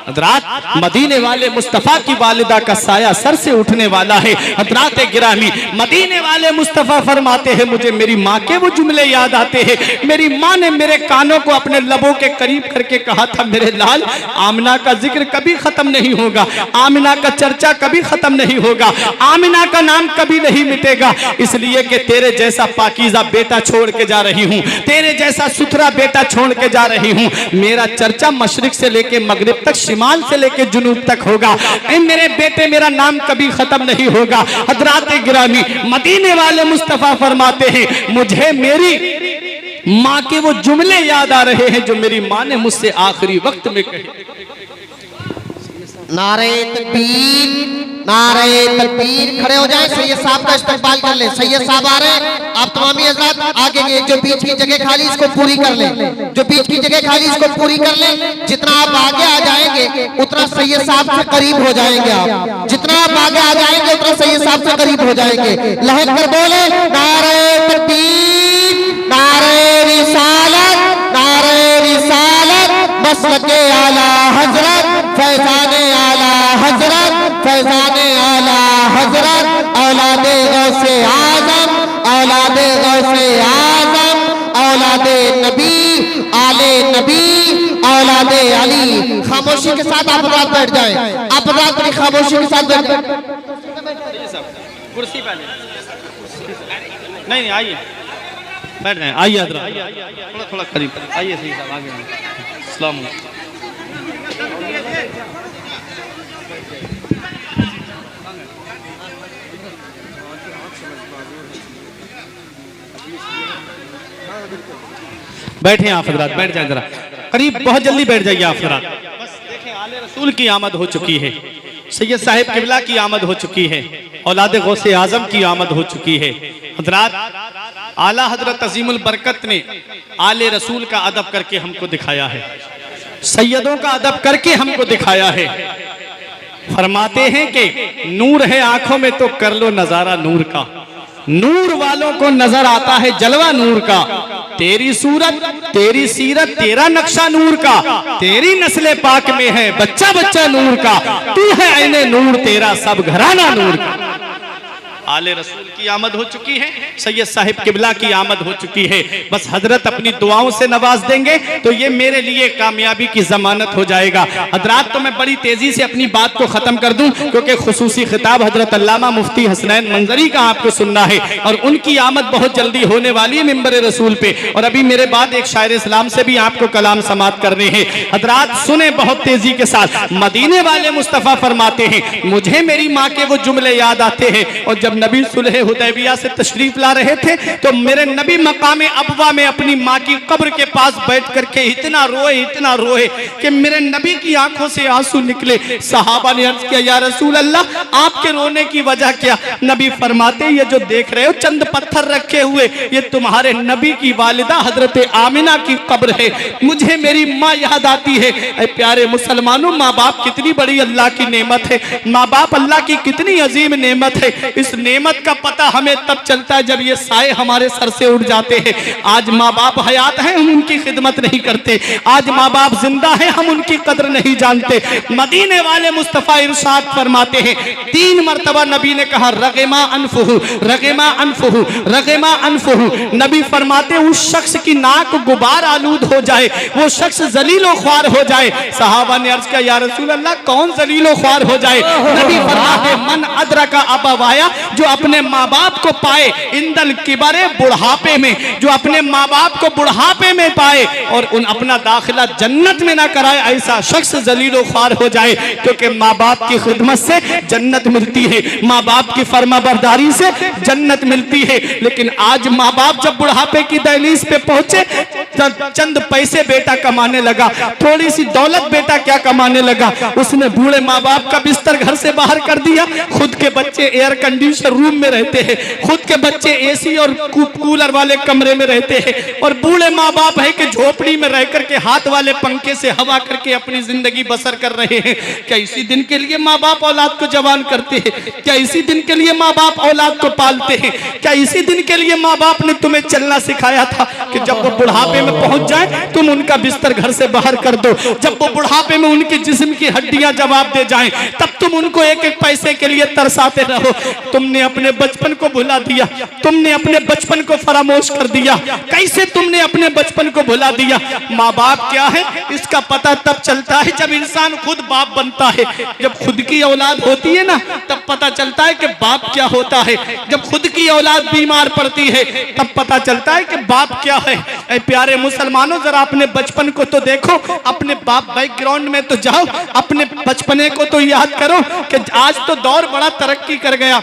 हजरात मदीने वाले मुस्तफ़ा की वालिदा का साया सर से उठने वाला है। हजरात गिरामी मदीने वाले मुस्तफ़ा फरमाते हैं, मुझे मेरी माँ के वो जुमले याद आते हैं। मेरी माँ ने मेरे कानों को अपने लबों के करीब करके कहा था, मेरे लाल आमिना का जिक्र कभी खत्म नहीं होगा, आमिना का चर्चा कभी खत्म नहीं होगा, आमिना का नाम कभी नहीं मिटेगा, इसलिए कि तेरे जैसा पाकीज़ा बेटा छोड़ के जा रही हूँ, तेरे जैसा सुथरा बेटा छोड़ के जा रही हूँ। मेरा चर्चा मशरिक से लेके मगरिब तक, शिमाल से लेके जुनूब तक होगा। मेरे बेटे मेरा नाम कभी खत्म नहीं होगा। हजरात गिरामी मदीने वाले मुस्तफ़ा फरमाते हैं, मुझे मेरी माँ के वो जुमले याद आ रहे हैं जो मेरी माँ ने मुझसे आखिरी वक्त में कहे। नारे तकबीर, नारे तकबीर। खड़े हो जाएं, सैयद साहब का इस्तकबाल कर ले। सैयद साहब आ रहे हैं, आप तमामी हज़रात आगे ये जो बीच की जगह खाली इसको पूरी कर लें, जो बीच की जगह खाली इसको पूरी कर लें। जितना आप आगे आ जाएंगे उतना सैयद साहब से करीब हो जाएंगे आप, जितना आप आगे आ जाएंगे उतना सैयद साहब से करीब हो जाएंगे। लहक कर बोले, नारे तकबीर, नारे रिसालत, नारे रिसालत, मसलके आला हजरत, फैज़ाने आला हजरत, फैज़ाने आला हजरत, औलादे गौसे आज़म, औलादे गौसे आज़म, औलादे नबी, आले नबी, औलादे अली। खामोशी के साथ आप रात बैठ जाएं, आप रात बड़ी खामोशी के साथ बैठ जाएं। कुर्सी पे नहीं आइए, बैठ जाएं, आइए थोड़ा थोड़ा करीब आइए, सही साहब आगे। अस्सलाम वालेकुम। बैठे आप हजरात, बैठ जाए जरा करीब, बहुत जल्दी बैठ जाइए आप हजरात। बस देखें, आले रसूल की आमद हो चुकी है, सैयद साहिब किबला की आमद हो चुकी है, औलाद गौसे आजम की आमद हो चुकी है। हजरात आला हजरत अजीमुल बरकत ने आले रसूल का अदब करके हमको दिखाया है, सैयदों का अदब करके हमको दिखाया है। फरमाते हैं कि नूर है आंखों में तो कर लो नजारा नूर का, नूर वालों को नजर आता है जलवा नूर का। तेरी सूरत, तेरी सीरत, तेरा नक्शा नूर का, तेरी नस्ले पाक में है बच्चा बच्चा नूर का, तू है ऐने नूर, तेरा सब घराना नूर का। आले रसूल की आमद हो चुकी है, सैयद साहिब किबला की आमद हो चुकी है। बस हजरत अपनी दुआओं से नवाज देंगे तो ये मेरे लिए कामयाबी की जमानत हो जाएगा। हजरात तो मैं बड़ी तेजी से अपनी बात को खत्म कर दूं क्योंकि खुसूसी खिताब हजरत अल्लामा मुफ्ती हसनैन मंजरी का आपको सुनना है और उनकी आमद बहुत जल्दी होने वाली है मिंबर रसूल पे। और अभी मेरे बाद एक शायर इस्लाम से भी आपको कलाम समात करने हैं। हजरात सुने बहुत तेजी के साथ, मदीने वाले मुस्तफ़ा फरमाते हैं, मुझे मेरी माँ के वो जुमले याद आते हैं और जब जब नबी सुलह हुदैबिया से तशरीफ ला रहे थे तो मेरे नबी मकाम अबवा में अपनी माँ की कब्र के पास बैठ करके इतना रोए कि मेरे नबी की आंखों से आंसू निकले। सहाबा ने अर्ज किया, या रसूल अल्लाह, आपके रोने की वजह क्या? नबी फरमाते, ये जो देख रहे हो चंद पत्थर रखे हुए, ये तुम्हारे नबी की वालिदा हजरत आमिना की कब्र है। मुझे मेरी माँ याद आती है। ऐ प्यारे मुसलमानों, माँ बाप कितनी बड़ी अल्लाह की नेमत है। माँ बाप अल्लाह की कितनी अजीम नेमत है। इस नेमत का पता हमें तब चलता है जब ये साए हमारे सर से उड़ जाते हैं। आज माँ बाप हयात हैं, हम उनकी खिदमत नहीं करते। आज माँ बाप जिंदा हैं, हम उनकी कदर नहीं जानते। मदीने वाले मुस्तफा इरशाद फरमाते हैं, 3 मरतबा नबी ने कहा, रगमा अनफुहु, रगमा अनफुहु, रगमा अनफुहु। नबी फरमाते, उस शख्स की नाक गुबार आलूद हो जाए, वो शख्स जलीलो ख्वार हो जाए। सहाबा ने अर्ज किया, या रसूल अल्लाह, कौन जलीलो ख्वार हो जाए? नबी फरमाते, मन अदरका अबवाया, जो अपने माँ बाप को पाए, इंदल किबरे, बुढ़ापे में, जो अपने माँ बाप को बुढ़ापे में पाए और उन अपना दाखिला जन्नत में ना कराए, ऐसा शख्स जलीलो ख्वार हो जाए। क्योंकि माँ बाप की खिदमत से जन्नत मिलती है, माँ बाप की फर्माबरदारी से जन्नत मिलती है। लेकिन आज माँ बाप जब बुढ़ापे की दहलीज पे पहुंचे, चंद पैसे बेटा कमाने लगा, थोड़ी सी दौलत बेटा क्या कमाने लगा, उसने बूढ़े माँ बाप का बिस्तर घर से बाहर कर दिया। खुद के बच्चे एयर कंडीशनर रूम में रहते हैं, खुद के बच्चे एसी और कूलर वाले कमरे में रहते हैं, और बूढ़े माँ बाप है कि झोपड़ी में रह करके हाथ वाले पंखे से हवा करके अपनी जिंदगी बसर कर रहे हैं। क्या इसी दिन के लिए माँ बाप औलाद को जवान करते हैं? क्या इसी दिन के लिए माँ बाप औलाद को पालते हैं? क्या इसी दिन के लिए माँ बाप ने तुम्हें चलना सिखाया था कि जब वो बुढ़ापे में पहुंच जाए तुम उनका बिस्तर घर से बाहर कर दो, जब वो बुढ़ापे में उनके जिस्म की हड्डियां जवाब दे जाएं तब तुम उनको एक एक पैसे के लिए तरसाते रहो? तुमने अपने बचपन को भुला दिया, तुमने अपने बचपन को फरामोश कर दिया। कैसे तुमने अपने बचपन को भुला दिया? माँ बाप क्या है इसका पता तब चलता है जब इंसान खुद बाप बनता है। जब खुद की औलाद होती है ना, तब पता चलता है कि बाप क्या होता है। जब खुद की औलाद बीमार पड़ती है तब पता चलता है कि बाप क्या है। ऐ प्यारे मुसलमानों, जरा अपने बचपन को तो देखो, अपने बाप बैकग्राउंड में तो जाओ, अपने बचपने को तो याद करो कि आज तो दौर बड़ा तरक्की कर गया।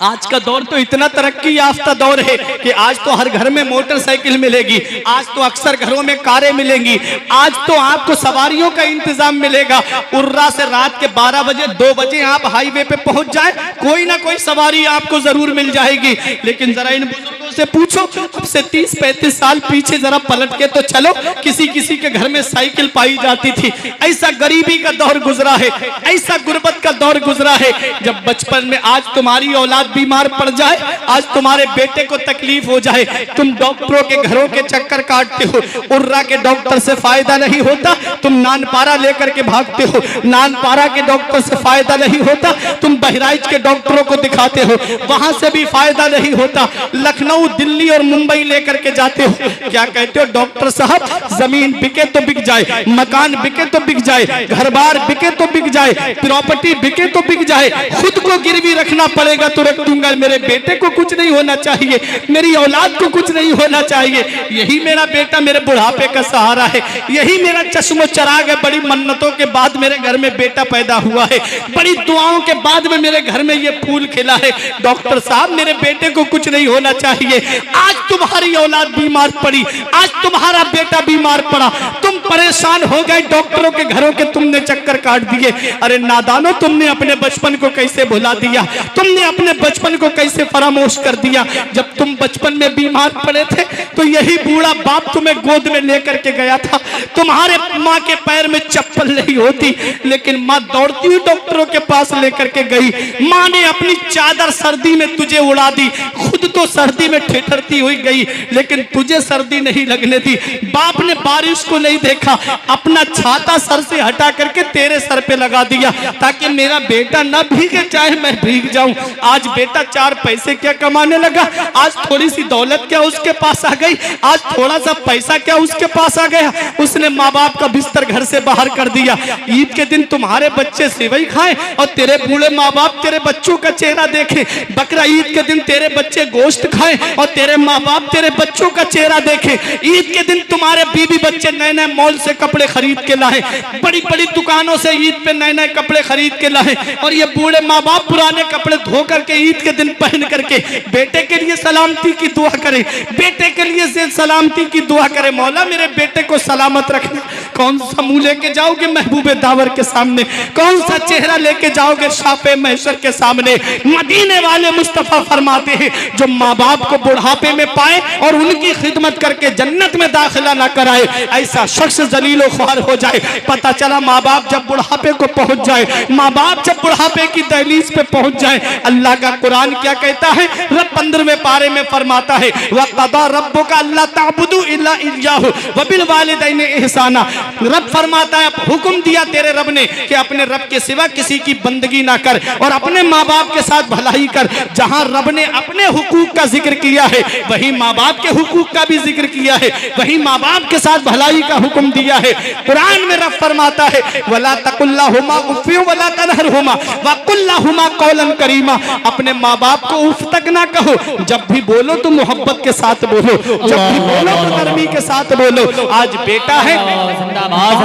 आज का दौर तो इतना तरक्की याफ्ता दौर है कि आज तो हर घर में मोटरसाइकिल मिलेगी, आज तो अक्सर घरों में कारें मिलेंगी, आज तो आपको सवारियों का इंतजाम मिलेगा। उर्रा से रात के 12 बजे 2 बजे आप हाईवे पे पहुंच जाए, कोई ना कोई सवारी आपको जरूर मिल जाएगी। लेकिन जरा इन बुजुर्गों से पूछो, अब से 30-35 साल पीछे जरा पलट के तो चलो, किसी किसी के घर में साइकिल पाई जाती थी। ऐसा गरीबी का दौर गुजरा है, ऐसा गुर्बत का दौर गुजरा है। जब बचपन में आज तुम्हारी औलाद बीमार पड़ जाए, आज तुम्हारे बेटे को तकलीफ हो जाए, तुम डॉक्टरों के घरों के चक्कर काटते हो। उर्रा के डॉक्टर से फायदा नहीं होता, तुम नानपारा लेकर के भागते हो। नानपारा के डॉक्टर से फायदा नहीं होता, तुम बहराइच के डॉक्टरों को दिखाते हो, वहां से भी फायदा नहीं होता। लखनऊ, दिल्ली और मुंबई लेकर के जाते हो। क्या कहते हो? डॉक्टर साहब, जमीन बिके तो बिक जाए, मकान बिके तो बिक जाए, घर बार बिके तो बिक जाए, प्रॉपर्टी बिके तो बिक जाए, खुद को गिरवी रखना पड़ेगा तो रख दूंगा। मेरे बेटे को कुछ नहीं होना चाहिए, मेरी औलाद को कुछ नहीं होना चाहिए। यही मेरा बेटा मेरे बुढ़ापे का सहारा है, यही मेरा चश्मो चराग है। बड़ी मन्नतों के बाद मेरे घर में बेटा पैदा हुआ है, बड़ी दुआओं के बाद में मेरे घर में ये फूल खिला है। डॉक्टर साहब, मेरे बेटे को कुछ नहीं होना चाहिए। आज तुम्हारी औलाद बीमार पड़ी, आज तुम्हारा बेटा बीमार पड़ा, तुम परेशान हो गए, डॉक्टरों के घरों के तुमने चक्कर काट दिए। अरे नादानो, तुमने अपने बचपन को कैसे भुला दिया? तुमने अपने बचपन को कैसे फरामोश कर दिया? जब तुम बचपन में बीमार पड़े थे तो यही बूढ़ा बाप तुम्हें गोद में लेकर के गया था। तुम्हारे माँ के पैर में चप्पल नहीं होती, लेकिन माँ दौड़ती हुई डॉक्टरों के पास लेकर के गई। माँ ने अपनी चादर सर्दी में तुझे उड़ा दी, खुद तो सर्दी में ठिठुरती हुई गई, लेकिन तुझे सर्दी नहीं लगने दी। बाप ने बारिश को नहीं देखा, अपना छाता सर से हटा करके तेरे सर पे लगा दिया ताकि मेरा बेटा ना भीगे, चाहे मैं भीग जाऊं। आज बेटा 4 पैसे क्या कमाने लगा, आज थोड़ी सी दौलत क्या उसके पास आ गई, आज थोड़ा सा पैसा क्या उसके पास आ गया, उसने माँ बाप का बिस्तर घर से बाहर कर दिया। ईद के दिन तुम्हारे बच्चे सेवई खाएं और तेरे बूढ़े माँ बाप तेरे बच्चों का चेहरा देखें। बकरा ईद के दिन तेरे बच्चे गोश्त खाएं और तेरे माँ बाप तेरे बच्चों का चेहरा देखें। ईद के दिन तुम्हारे बीवी बच्चे नए नए मॉल से कपड़े खरीद के लाए, बड़ी बड़ी दुकानों से ईद पे नए नए कपड़े खरीद के लाए, और ये बूढ़े माँ बाप पुराने कपड़े धो करके ईद के दिन पहन करके बेटे के लिए सलामती की दुआ करे, बेटे के लिए सलामती की दुआ करे। मौला मेरे बेटे को सलामत रखना। कौन सा मुंह लेके जाओगे महबूबे दावर के सामने, कौन सा चेहरा लेके जाओगे शाफे महशर के सामने। मदीने वाले मुस्तफा फरमाते हैं जो माँ बाप को बुढ़ापे में पाए और उनकी खिदमत करके जन्नत में दाखिला ना कराए, ऐसा शख्स जलीलो ख्वार हो जाए। पता चला माँ बाप जब बुढ़ापे को पहुंच जाए, माँ बाप जब बुढ़ापे की दहलीज पे पहुंच जाए, अल्लाह का कुरान क्या कहता है? रब 15वें पारे में फरमाता है वक़दा रब्बुका अल्ला ताबुदू इल्ला इय्याहु व बिल वालिदैनि इहसाना। रब फरमाता है, हुक्म दिया तेरे रब ने कि अपने रब के सिवा किसी की बंदगी ना कर और अपने माँ बाप के साथ भलाई कर। जहां रब ने अपने हुकूक का जिक्र किया है वही माँ बाप के हुकूक का भी जिक्र किया है, वही माँ बाप के साथ भलाई का हुक्म दिया है। कुरान में रब फरमाता है वला तकुल्लाहुमा उफ़्फ़िन वला तनहरहुमा वकुल्लाहुमा कौलन करीमा। अपने माँ बाप को उफ तक ना कहो, जब भी बोलो तो मोहब्बत के साथ बोलो, जब भी बोलो तो नरमी के साथ बोलो। आज बेटा है,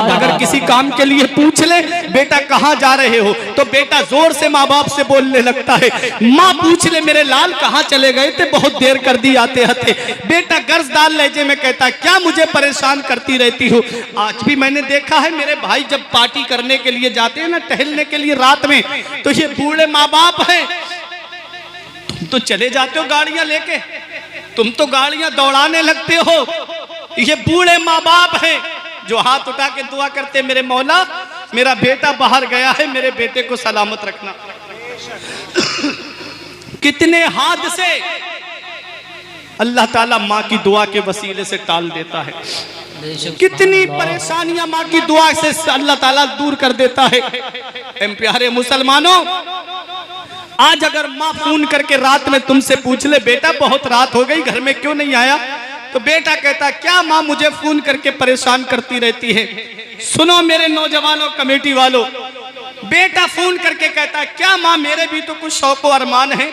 अगर किसी काम के लिए पूछ ले बेटा कहाँ जा रहे हो तो बेटा जोर से माँ बाप से बोलने लगता है। माँ पूछ ले मेरे लाल कहाँ चले गए थे, बहुत देर कर दी आते आते, बेटा गर्जदार लहजे में कहता क्या मुझे परेशान करती रहती हो। आज भी मैंने देखा है मेरे भाई जब पार्टी करने के लिए जाते हैं ना, टहलने के लिए रात में, तो ये बूढ़े माँ बाप हैं, तुम तो चले जाते हो गाड़ियां लेके, तुम तो गाड़ियां दौड़ाने लगते हो। ये बूढ़े माँ बाप हैं जो हाथ उठा के दुआ करते मेरे मौला मेरा बेटा बाहर गया है, मेरे बेटे को सलामत रखना। कितने हादसे अल्लाह ताला माँ की दुआ के वसीले से टाल देता है, कितनी परेशानियां माँ की दुआ से अल्लाह ताला दूर कर देता है। एम प्यारे मुसलमानों, आज अगर माँ फोन करके रात में तुमसे पूछ ले बेटा बहुत रात हो गई घर में क्यों नहीं आया, तो बेटा कहता क्या माँ मुझे फोन करके परेशान करती रहती है। सुनो मेरे नौजवानों कमेटी वालों, बेटा फोन करके कहता क्या माँ मेरे भी तो कुछ शौक और अरमान है,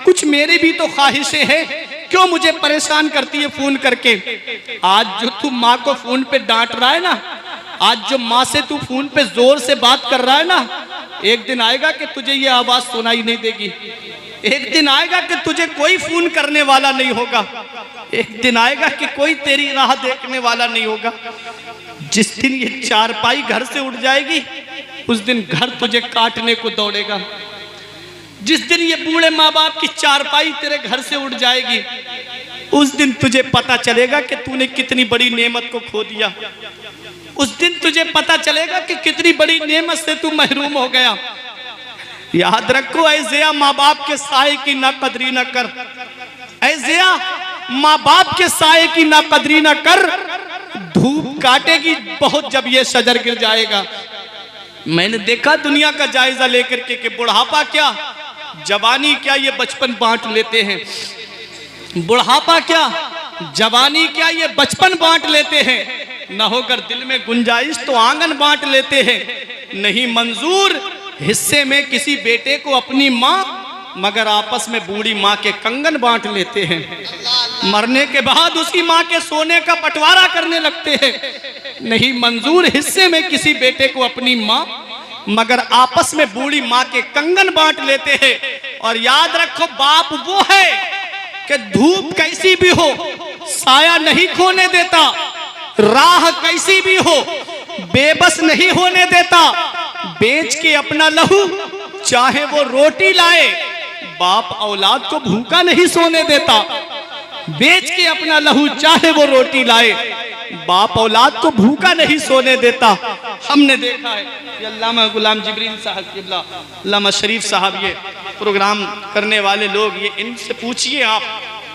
कुछ मेरी भी तो ख्वाहिशें हैं, क्यों मुझे परेशान करती है फोन करके। आज जो तू माँ को फोन पे डांट रहा है ना, आज जो माँ से तू फोन पे जोर से बात कर रहा है ना, एक दिन आएगा कि तुझे ये आवाज सुनाई नहीं देगी, एक दिन आएगा कि तुझे कोई फोन करने वाला नहीं होगा, एक दिन आएगा कि कोई तेरी राह देखने वाला नहीं होगा। जिस दिन ये चारपाई घर से उठ जाएगी उस दिन घर तुझे काटने को दौड़ेगा। जिस दिन ये बूढ़े माँ बाप की चारपाई तेरे घर से उठ जाएगी उस दिन तुझे पता चलेगा कि तूने कितनी बड़ी नेमत को खो दिया। उस दिन तुझे पता चलेगा कि कितनी बड़ी नेमत से तू महरूम हो गया। याद रखो ऐ ज़िया माँ बाप के साए की ना कदरी ना कर, ऐ ज़िया माँ बाप के साए की ना कदरी ना कर, धूप काटेगी बहुत जब ये शजर गिर जाएगा। मैंने देखा दुनिया का जायजा लेकर के बुढ़ापा क्या जवानी क्या ये बचपन बांट लेते हैं, बुढ़ापा क्या जवानी क्या ये बचपन बांट लेते हैं। न होकर दिल में गुंजाइश तो आंगन बांट लेते हैं, नहीं मंजूर हिस्से में किसी बेटे को अपनी माँ, मगर आपस में बूढ़ी माँ के कंगन बांट लेते हैं। मरने के बाद उसी माँ के सोने का बंटवारा करने लगते हैं, नहीं मंजूर हिस्से में किसी बेटे को अपनी माँ, मगर आपस में बूढ़ी माँ के कंगन बांट लेते हैं। और याद रखो बाप वो है कि धूप कैसी भी हो साया नहीं खोने देता, राह कैसी भी हो बेबस नहीं होने देता, बेच के अपना लहू चाहे वो रोटी लाए, बाप औलाद को भूखा नहीं सोने देता। बेच के अपना लहू चाहे वो रोटी लाए, बाप औलाद को भूखा नहीं सोने देता। हमने देखा है ये अल्लामा गुलाम जिब्रील साहब किबला, अल्लामा शरीफ साहब, ये प्रोग्राम करने वाले लोग, ये इनसे पूछिए आप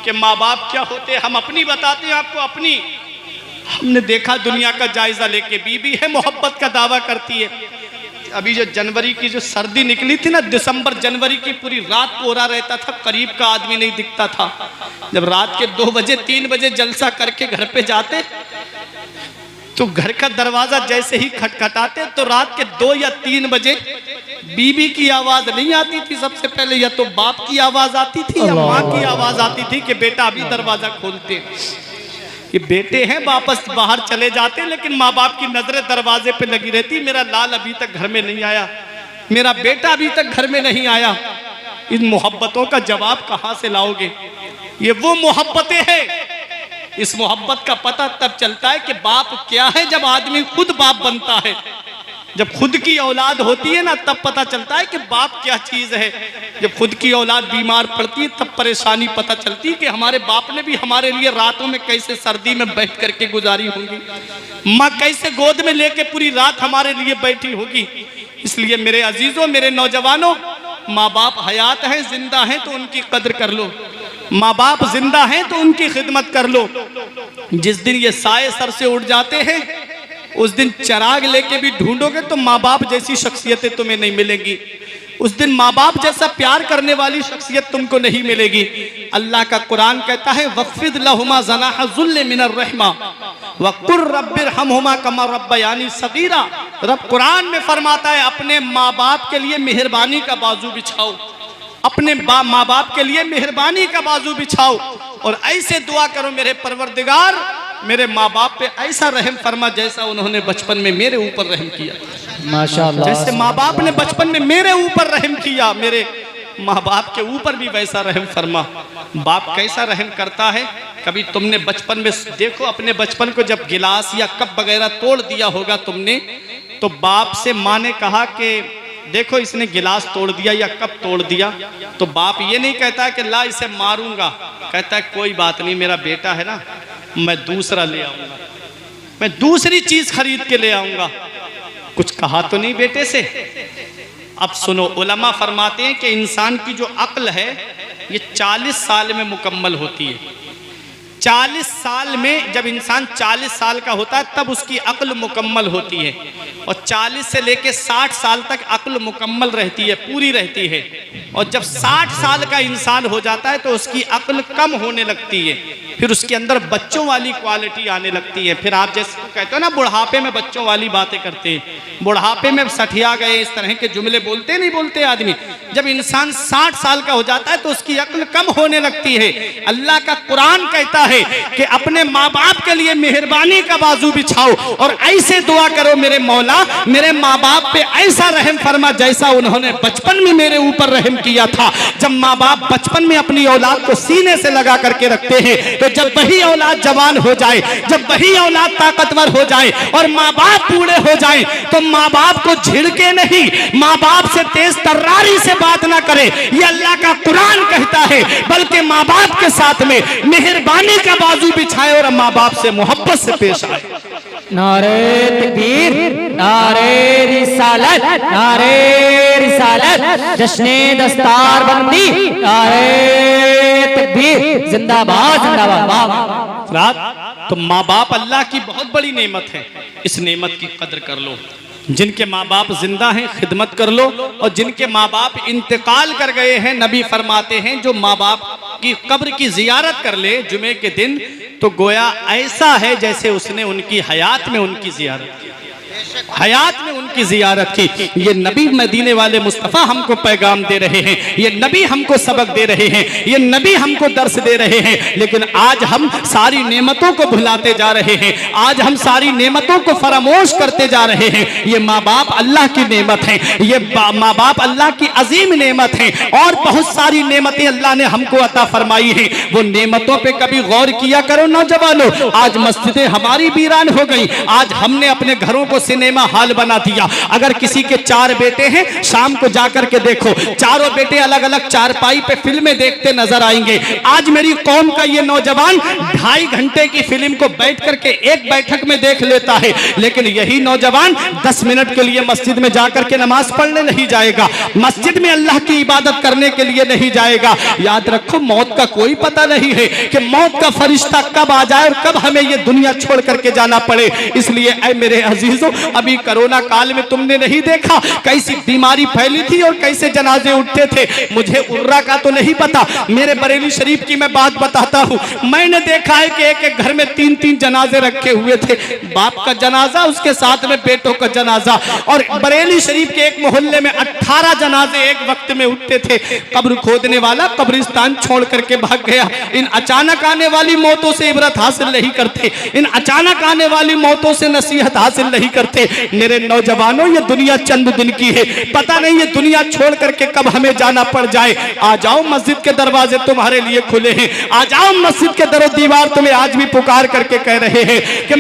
कि माँ बाप क्या होते हैं। हम अपनी बताते हैं आपको अपनी। हमने देखा दुनिया का जायजा लेके, बीबी है मोहब्बत का दावा करती है। अभी जो जनवरी की जो सर्दी निकली थी ना, दिसंबर जनवरी की पूरी रात कोहरा रहता था, करीब का आदमी नहीं दिखता था। जब रात के 2 बजे 3 बजे जलसा करके घर पे जाते तो घर का दरवाजा जैसे ही खटखटाते तो रात के 2 या 3 बजे बीबी की आवाज नहीं आती थी, सबसे पहले या तो बाप की आवाज आती थी या माँ की आवाज आती थी कि बेटा अभी दरवाजा खोलते। ये बेटे हैं वापस बाहर चले जाते, लेकिन माँ बाप की नजरें दरवाजे पे लगी रहती, मेरा लाल अभी तक घर में नहीं आया, मेरा बेटा अभी तक घर में नहीं आया। इन मोहब्बतों का जवाब कहाँ से लाओगे? ये वो मोहब्बतें हैं। इस मोहब्बत का पता तब चलता है कि बाप क्या है, जब आदमी खुद बाप बनता है। जब खुद की औलाद होती है ना, तब पता चलता है कि बाप क्या चीज है। जब खुद की औलाद बीमार पड़ती है तब परेशानी पता चलती है कि हमारे बाप ने भी हमारे लिए रातों में कैसे सर्दी में बैठ करके गुजारी होंगी, माँ कैसे गोद में लेके पूरी रात हमारे लिए बैठी होगी। इसलिए मेरे अजीजों, मेरे नौजवानों, माँ बाप हयात हैं, जिंदा हैं तो उनकी कद्र कर लो। माँ बाप जिंदा हैं तो उनकी खिदमत कर लो। जिस दिन ये साए सर से उड़ जाते हैं, उस दिन चिराग लेके भी ढूंढोगे तो माँ बाप जैसी शख्सियतें तुम्हें नहीं मिलेंगी। उस दिन माँ बाप जैसा प्यार करने वाली शख्सियत तुमको नहीं मिलेगी। अल्लाह का कुरान कहता है वक़्फ़िद लहुमा ज़नाह ज़ुल्ल मिनर रहमा वक़ुर रब्बिरहमहुमा कमा रब्बयानी सगीरा। रब कुरान में फरमाता है अपने माँ बाप के लिए मेहरबानी का बाजू बिछाओ, अपने माँ बाप के लिए मेहरबानी का बाजू बिछाओ और ऐसे दुआ करो मेरे परवरदिगार मेरे माँ बाप पे ऐसा रहम फरमा जैसा उन्होंने बचपन में मेरे ऊपर रहम किया। माशाअल्लाह, जैसे माँ बाप ने बचपन में मेरे ऊपर रहम किया, मेरे माँ बाप के ऊपर भी वैसा रहम फरमा। बाप कैसा रहम करता है, कभी तुमने बचपन में देखो, अपने बचपन को जब गिलास या कप वगैरह तोड़ दिया होगा तुमने, तो बाप से माँ ने कहा कि देखो इसने गिलास तोड़ दिया या कप तोड़ दिया, तो बाप ये नहीं कहता कि ला इसे मारूंगा, कहता है कोई बात नहीं, मेरा बेटा है ना, मैं दूसरा ले आऊंगा, मैं दूसरी चीज खरीद के ले आऊंगा। कुछ कहा तो नहीं बेटे से। अब सुनो, उलमा फरमाते हैं कि इंसान की जो अक्ल है ये 40 साल में मुकम्मल होती है। 40 साल में, जब इंसान 40 साल का होता है तब उसकी अक्ल मुकम्मल होती है, और 40 से लेके 60 साल तक अक्ल मुकम्मल रहती है, पूरी रहती है। और जब 60 साल का इंसान हो जाता है तो उसकी अक्ल कम होने लगती है, फिर उसके अंदर बच्चों वाली क्वालिटी आने लगती है। फिर आप जैसे कहते हो ना बुढ़ापे में बच्चों वाली बातें करते हैं, बुढ़ापे में सठिया गए, इस तरह के जुमले बोलते नहीं बोलते आदमी। जब इंसान 60 साल का हो जाता है तो उसकी अक्ल कम होने लगती है। अल्लाह का कुरान कहता है कि अपने माँ बाप के लिए मेहरबानी का बाजू बिछाओ और ऐसे दुआ करो मेरे मौला मेरे माँ बाप पे ऐसा रहम फरमा जैसा उन्होंने बचपन में मेरे ऊपर रहम किया था। जब माँ बाप बचपन में अपनी औलाद को सीने से लगा करके रखते हैं, तो जब वही औलाद जवान हो जाए, जब वही औलाद ताकतवर हो जाए और माँ बाप बूढ़े हो जाए, तो माँ बाप को झिड़के नहीं, माँ बाप से तेज तर्रारी से बात ना करे, ये अल्लाह का कुरान कहता है, बल्कि माँ बाप के साथ में मेहरबानी का बाजू बिछाए और माँ बाप से मोहब्बत से पेश आए। नारे तकबीर, नारे रिसालत, नारे रिसालत, जश्ने दस्तार बंदी, नारे तकबीर, जिंदाबाद जिंदाबाद। रात तो माँ बाप अल्लाह की बहुत बड़ी नेमत है, इस नेमत की कद्र कर लो। जिनके माँ बाप जिंदा हैं खिदमत कर लो, और जिनके माँ बाप इंतकाल कर गए हैं, नबी फरमाते हैं जो माँ बाप की कब्र की जियारत कर ले जुमे के दिन, तो गोया ऐसा है जैसे उसने उनकी हयात में उनकी जियारत की, हयात में उनकी जियारत की। ये नबी मदीने वाले मुस्तफ़ा हमको पैगाम दे रहे हैं, ये नबी हमको सबक दे रहे हैं, ये नबी हमको दर्स दे रहे हैं। लेकिन आज हम सारी नेमतों को भुलाते जा रहे हैं, आज हम सारी नेमतों को फरामोश करते जा रहे हैं। ये माँ बाप अल्लाह की नेमत है, ये माँ बाप अल्लाह की अजीम नेमत है, और बहुत सारी नेमतें अल्लाह ने हमको अता फरमाई हैं। वो नेमतों पे कभी गौर किया करो नौजवानों। आज मस्जिदें हमारी वीरान हो गई, आज हमने अपने घरों को सिनेमा हाल बना दिया। अगर किसी के 4 बेटे हैं, शाम को जाकर के देखो, चारों बेटे अलग अलग चारपाई पे फिल्में देखते नजर आएंगे। आज मेरी कौम का ये नौजवान 2.5 घंटे की फिल्म को बैठ करके एक बैठक में देख लेता है, लेकिन यही नौजवान 10 मिनट के लिए मस्जिद में जाकर के नमाज पढ़ने नहीं जाएगा, मस्जिद में अल्लाह की इबादत करने के लिए नहीं जाएगा। याद रखो, मौत का कोई पता नहीं है कि मौत का फरिश्ता कब आ जाए और कब हमें ये दुनिया छोड़ करके जाना पड़े। इसलिए ऐ मेरे अजीजों, अभी कोरोना काल में तुमने नहीं देखा कैसी बीमारी फैली थी और कैसे जनाजे उठते थे। मुझे उर्रा का तो नहीं पता, मेरे बरेली शरीफ की मैं बात बताता हूँ। मैंने देखा है कि एक एक घर में 3-3 जनाजे रखे हुए थे, बाप का जनाजा, उसके साथ में बेटों का जनाजा। और बरेली शरीफ के एक मोहल्ले में 18 जनाजे एक वक्त में उठते थे। कब्र खोदने वाला कब्रिस्तान छोड़ करके भाग गया। इन अचानक आने वाली मौतों से इबरत हासिल नहीं करते, इन अचानक आने वाली मौतों से नसीहत हासिल नहीं करते। मेरे नौजवानों, ये दुनिया चंद दिन की है, पता नहीं ये दुनिया छोड़ करके कब हमें जाना पड़ जाए। आ जाओ, मस्जिद के दरवाजे तुम्हारे लिए खुले हैं। आ जाओ, मस्जिद के दरो दीवार तुम्हें आज भी पुकार करके कह रहे हैं कि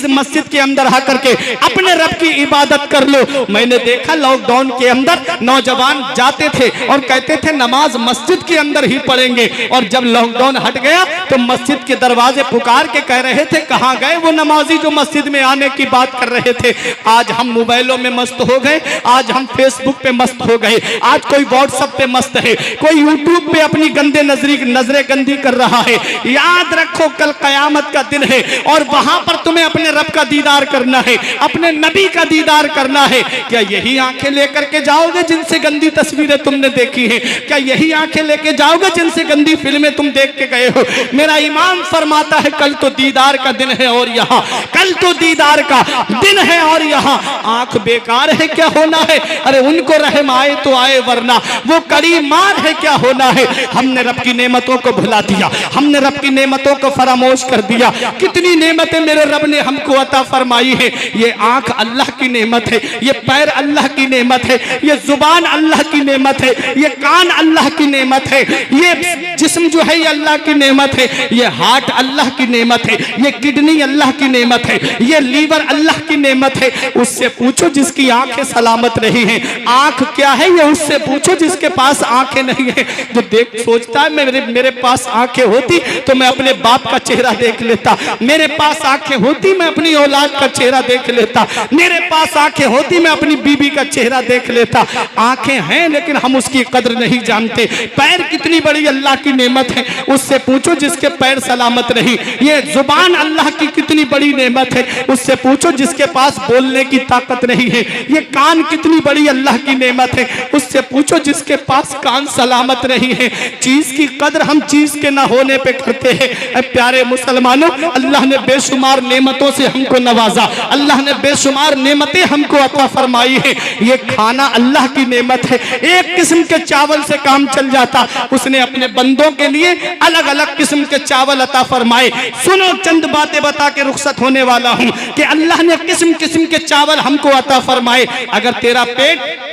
मस्जिद के अंदर आ करके अपने रब की इबादत कर लो। मैंने देखा लॉकडाउन के अंदर नौजवान जाते थे और कहते थे नमाज मस्जिद के अंदर ही पढ़ेंगे, और जब लॉकडाउन हट गया तो मस्जिद के दरवाजे पुकार के कह रहे थे कहां गए वो नमाजी जो मस्जिद में आने की बात कर रहे थे। आज हम मोबाइलों में मस्त हो गए, आज हम फेसबुक पे मस्त हो गए, आज कोई व्हाट्सएप पे मस्त है, कोई यूट्यूब पे अपनी गंदे नजरें गंदी कर रहा है। याद रखो कल कयामत का दिन है और वहां पर तुम्हें अपने रब का दीदार करना है, अपने नबी का दीदार करना है। क्या यही आंखें लेकर के जाओगे जिनसे गंदी तस्वीरें तुमने देखी हैं? क्या यही आंखें लेके जाओगे जिनसे गंदी फिल्में तुम देख के गए हो? मेरा ईमान फरमाता है कल तो दीदार का दिन है और यहाँ, कल तो दीदार का दिन है और यहाँ आंख बेकार है क्या होना है? अरे उनको रहम आए तो आए, वरना वो कड़ी मार है क्या होना है? हमने रब की नेमतों को भुला दिया, हमने रब की नेमतों को फरामोश कर दिया। कितनी नेमतें मेरे रब ने हमको अता फरमाई है। ये आंख अल्लाह की नेमत है, ये पैर अल्लाह की नेमत है, ये जुबान अल्लाह की नेमत है, ये कान अल्लाह की नेमत है, ये जिस्म जो है ये अल्लाह की नेमत है, ये हार्ट अल्लाह की नेमत है, ये किडनी अल्लाह की नेमत है, ये लीवर अल्लाह की नेमत है। उससे पूछो जिसकी आंखें सलामत नहीं है। आंख क्या है ये उससे पूछो जिसके पास आंखें नहीं है। जो देख सोचता है मेरे पास आंखें होती तो मैं अपने बाप का चेहरा देख लेता, मेरे पास आंखें होती मैं अपनी औलाद का चेहरा देख लेता, मेरे पास आंखें होती मैं अपनी बीबी का चेहरा देख लेता। आंखें हैं लेकिन हम उसकी कद्र नहीं जानते। पैर कितनी बड़ी अल्लाह की नेमत है, उससे पूछो जिसके पैर सलामत नहीं। ये जुबान अल्लाह की कितनी बड़ी नेमत है, उससे पूछो जिसके पास बोलने की ताकत नहीं है। ये कान कितनी बड़ी अल्लाह की नेमत है, उससे पूछो जिसके पास कान सलामत नहीं है। चीज की कद्र हम चीज के ना होने पे करते हैं। प्यारे मुसलमानों, अल्लाह ने बेशुमार नेमतों से हमको नवाजा, अल्लाह ने बेशुमार नेमतें हमको अता फरमाई है। ये खाना अल्लाह की नेमत है। एक किस्म के चावल से काम चल जाता, उसने अपने बंदों के लिए अलग अलग किस्म के चावल अता फरमाए। सुनो, चंद बातें बता के रुखसत होने वाला हूं कि अल्लाह ने किस्म किस्म के चावल हमको अता फरमाए। अगर तेरा पेट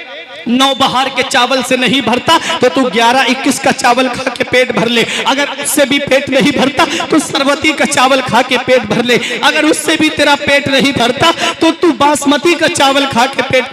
9 बहार के चावल से नहीं भरता तो तू 11-21 का चावल खा के पेट भर ले। अगर उससे भी पेट नहीं भरता तो सरवती का चावल खा के पेट भर ले। अगर उससे भी तेरा पेट नहीं भरता तो तू बासमती का चावल खा के पेट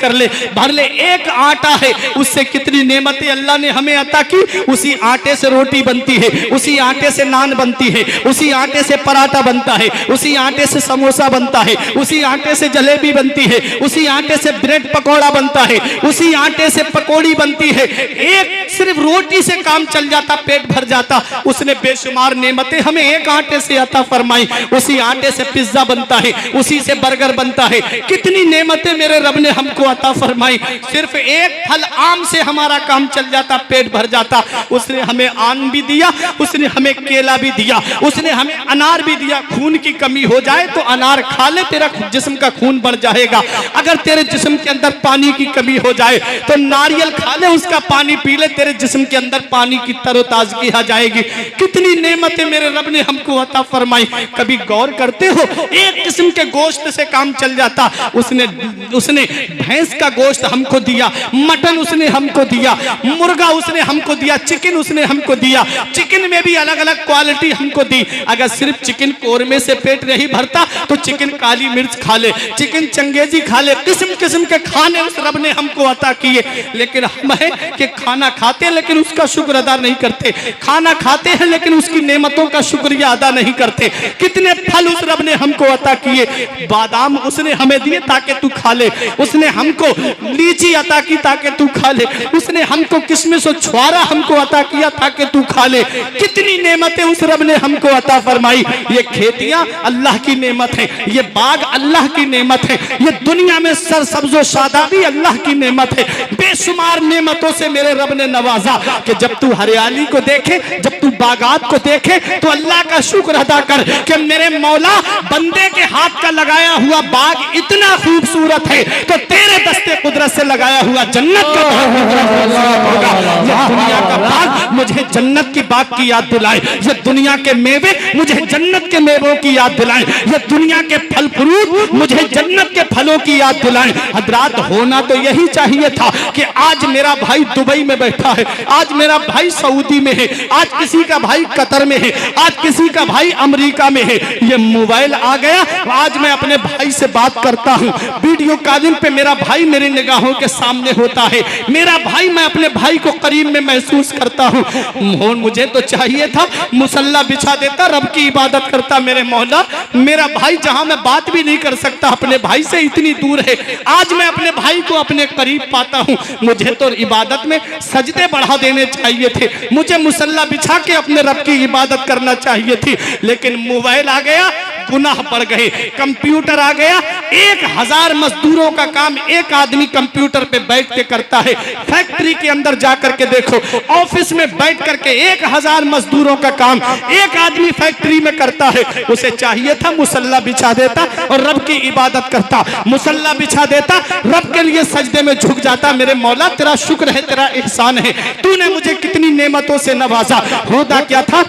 भर ले। एक आटा है, उससे कितनी नेमतें अल्लाह ने हमें अता की। उसी आटे से रोटी बनती है, उसी आटे से नान बनती है, उसी आटे से पराठा बनता है, उसी आटे से समोसा बनता है, उसी आटे से जलेबी बनती है, उसी आटे से ब्रेड पकौड़ा बनता है, उसी आटे से पकौड़ी बनती है। एक सिर्फ रोटी से काम चल जाता, पेट भर जाता। उसने बेशुमार नेमतें हमें एक आटे से अता फरमाई। उसी आटे से पिज्जा बनता है, उसी से बर्गर बनता है। कितनी नेमतें मेरे रब ने हमको अता फरमाई। सिर्फ एक फल आम से हमारा काम चल जाता, पेट भर जाता। उसने हमें आम भी दिया, उसने हमें केला भी दिया, उसने हमें अनार भी दिया। खून की कमी हो जाए तो अनार खा ले, तेरा जिस्म का खून बढ़ जाएगा। अगर तेरे जिस्म के अंदर पानी की कमी हो जाए तो नारियल खा ले, उसका पानी पी ले, तेरे जिस्म के अंदर पानी की तरोताजगी आ जाएगी। कितनी नेमतें मेरे रब ने हमको अता फरमाई। कभी गौर करते हो, एक किस्म के गोश्त से काम चल जाता। उसने भैंस का गोश्त हमको दिया, मटन उसने हमको दिया, मुर्गा उसने हमको दिया, चिकन उसने हमको दिया। चिकन में भी अलग अलग क्वालिटी हमको दी। अगर सिर्फ चिकन कोरमे से पेट नहीं भरता तो चिकन काली मिर्च खा ले, चिकन चंगेजी खा ले। किस्म किस्म के खाने उस रब ने हमको अता किए। चाहिए, लेकिन हम है कि खाना खाते हैं लेकिन उसका शुक्र अदा नहीं करते, खाना खाते हैं लेकिन उसकी नेमतों का शुक्रिया अदा नहीं करते। कितने फल उस रब ने हमको अता किए, बादाम उसने हमें दिए ताकि तू खा ले, उसने हमको लीची अता की ताकि तू खा ले, उसने हमको किशमिश और छुआरा हमको अता किया ताकि तू खा ले। कितनी नेमतें उस रब ने हमको अता फरमाई। ये खेतियां अल्लाह की नेमत है, ये बाग अल्लाह की नेमत है, ये दुनिया में सरसब्जो शादाबी अल्लाह की नेमत है। बेशुमार नेमतों से मेरे रब ने नवाजा कि जब तू हरियाली को देखे, जब तू बागात को देखे तो अल्लाह का शुक्र अदा कर कि मेरे मौला बंदे के हाथ का लगाया हुआ बाग इतना खूबसूरत है तो तेरे दस्ते कुदरत से लगाया हुआ जन्नत का होगा। ये दुनिया का बाग मुझे जन्नत की बाग की याद दिलाए, ये दुनिया के मेवे मुझे जन्नत के मेवों की याद दिलाएं, ये दुनिया के फल फ्रूट मुझे जन्नत के फलों की याद दिलाएं। हजरात होना तो यही चाहिए था कि आज मेरा भाई दुबई में बैठा है, आज मेरा भाई सऊदी में है, आज किसी का भाई कतर में है, आज किसी का भाई अमेरिका में है। ये मोबाइल आ गया, आज मैं अपने भाई से बात करता हूँ, वीडियो कॉलिंग पे मेरा भाई मेरी निगाहों के सामने होता है, मेरा भाई, मैं अपने भाई को करीब में महसूस करता हूँ। मुझे तो चाहिए था मुसल्ला बिछा देता, रब की इबादत करता। मेरे मौला, मेरा भाई जहां मैं बात भी नहीं कर सकता अपने भाई से इतनी दूर है, आज मैं अपने भाई को अपने करीब पाता हूं। मुझे तो इबादत में सजदे बढ़ा देने चाहिए थे, मुझे मुसल्ला बिछा के अपने रब की इबादत करना चाहिए थी, लेकिन मोबाइल आ गया, गुनाह बढ़ गए। कंप्यूटर आ गया, 1000 मजदूरों का काम एक आदमी कंप्यूटर पे बैठ के करता है। फैक्ट्री के अंदर जाकर के देखो, ऑफिस में बैठ करके 1000 मजदूरों का काम एक आदमी फैक्ट्री में करता है। उसे चाहिए था मुसल्ला बिछा देता और रब की इबादत करता, मुसल्ला बिछा देता, रब के लिए सजदे में झुक जाता। मेरे मौला तेरा शुक्र है, तेरा एहसान है, तूने मुझे कितनी नेमतों से नवाजा। होता क्या था,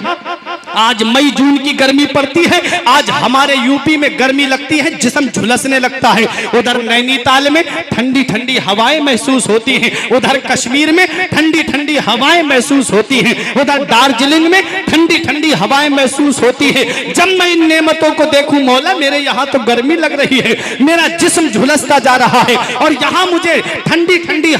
आज मई जून की गर्मी पड़ती है, आज हमारे यूपी में गर्मी लगती है, जिस्म झुलसने लगता है। उधर नैनीताल में ठंडी ठंडी हवाएं महसूस होती हैं, उधर कश्मीर में ठंडी ठंडी हवाएं महसूस होती हैं, उधर दार्जिलिंग में ठंडी ठंडी हवाएं महसूस होती है। जब मैं इन नेमतों को देखूं मौला, मेरे यहाँ तो गर्मी लग रही है, मेरा जिस्म झुलसता जा रहा है और यहाँ मुझे ठंडी ठंडी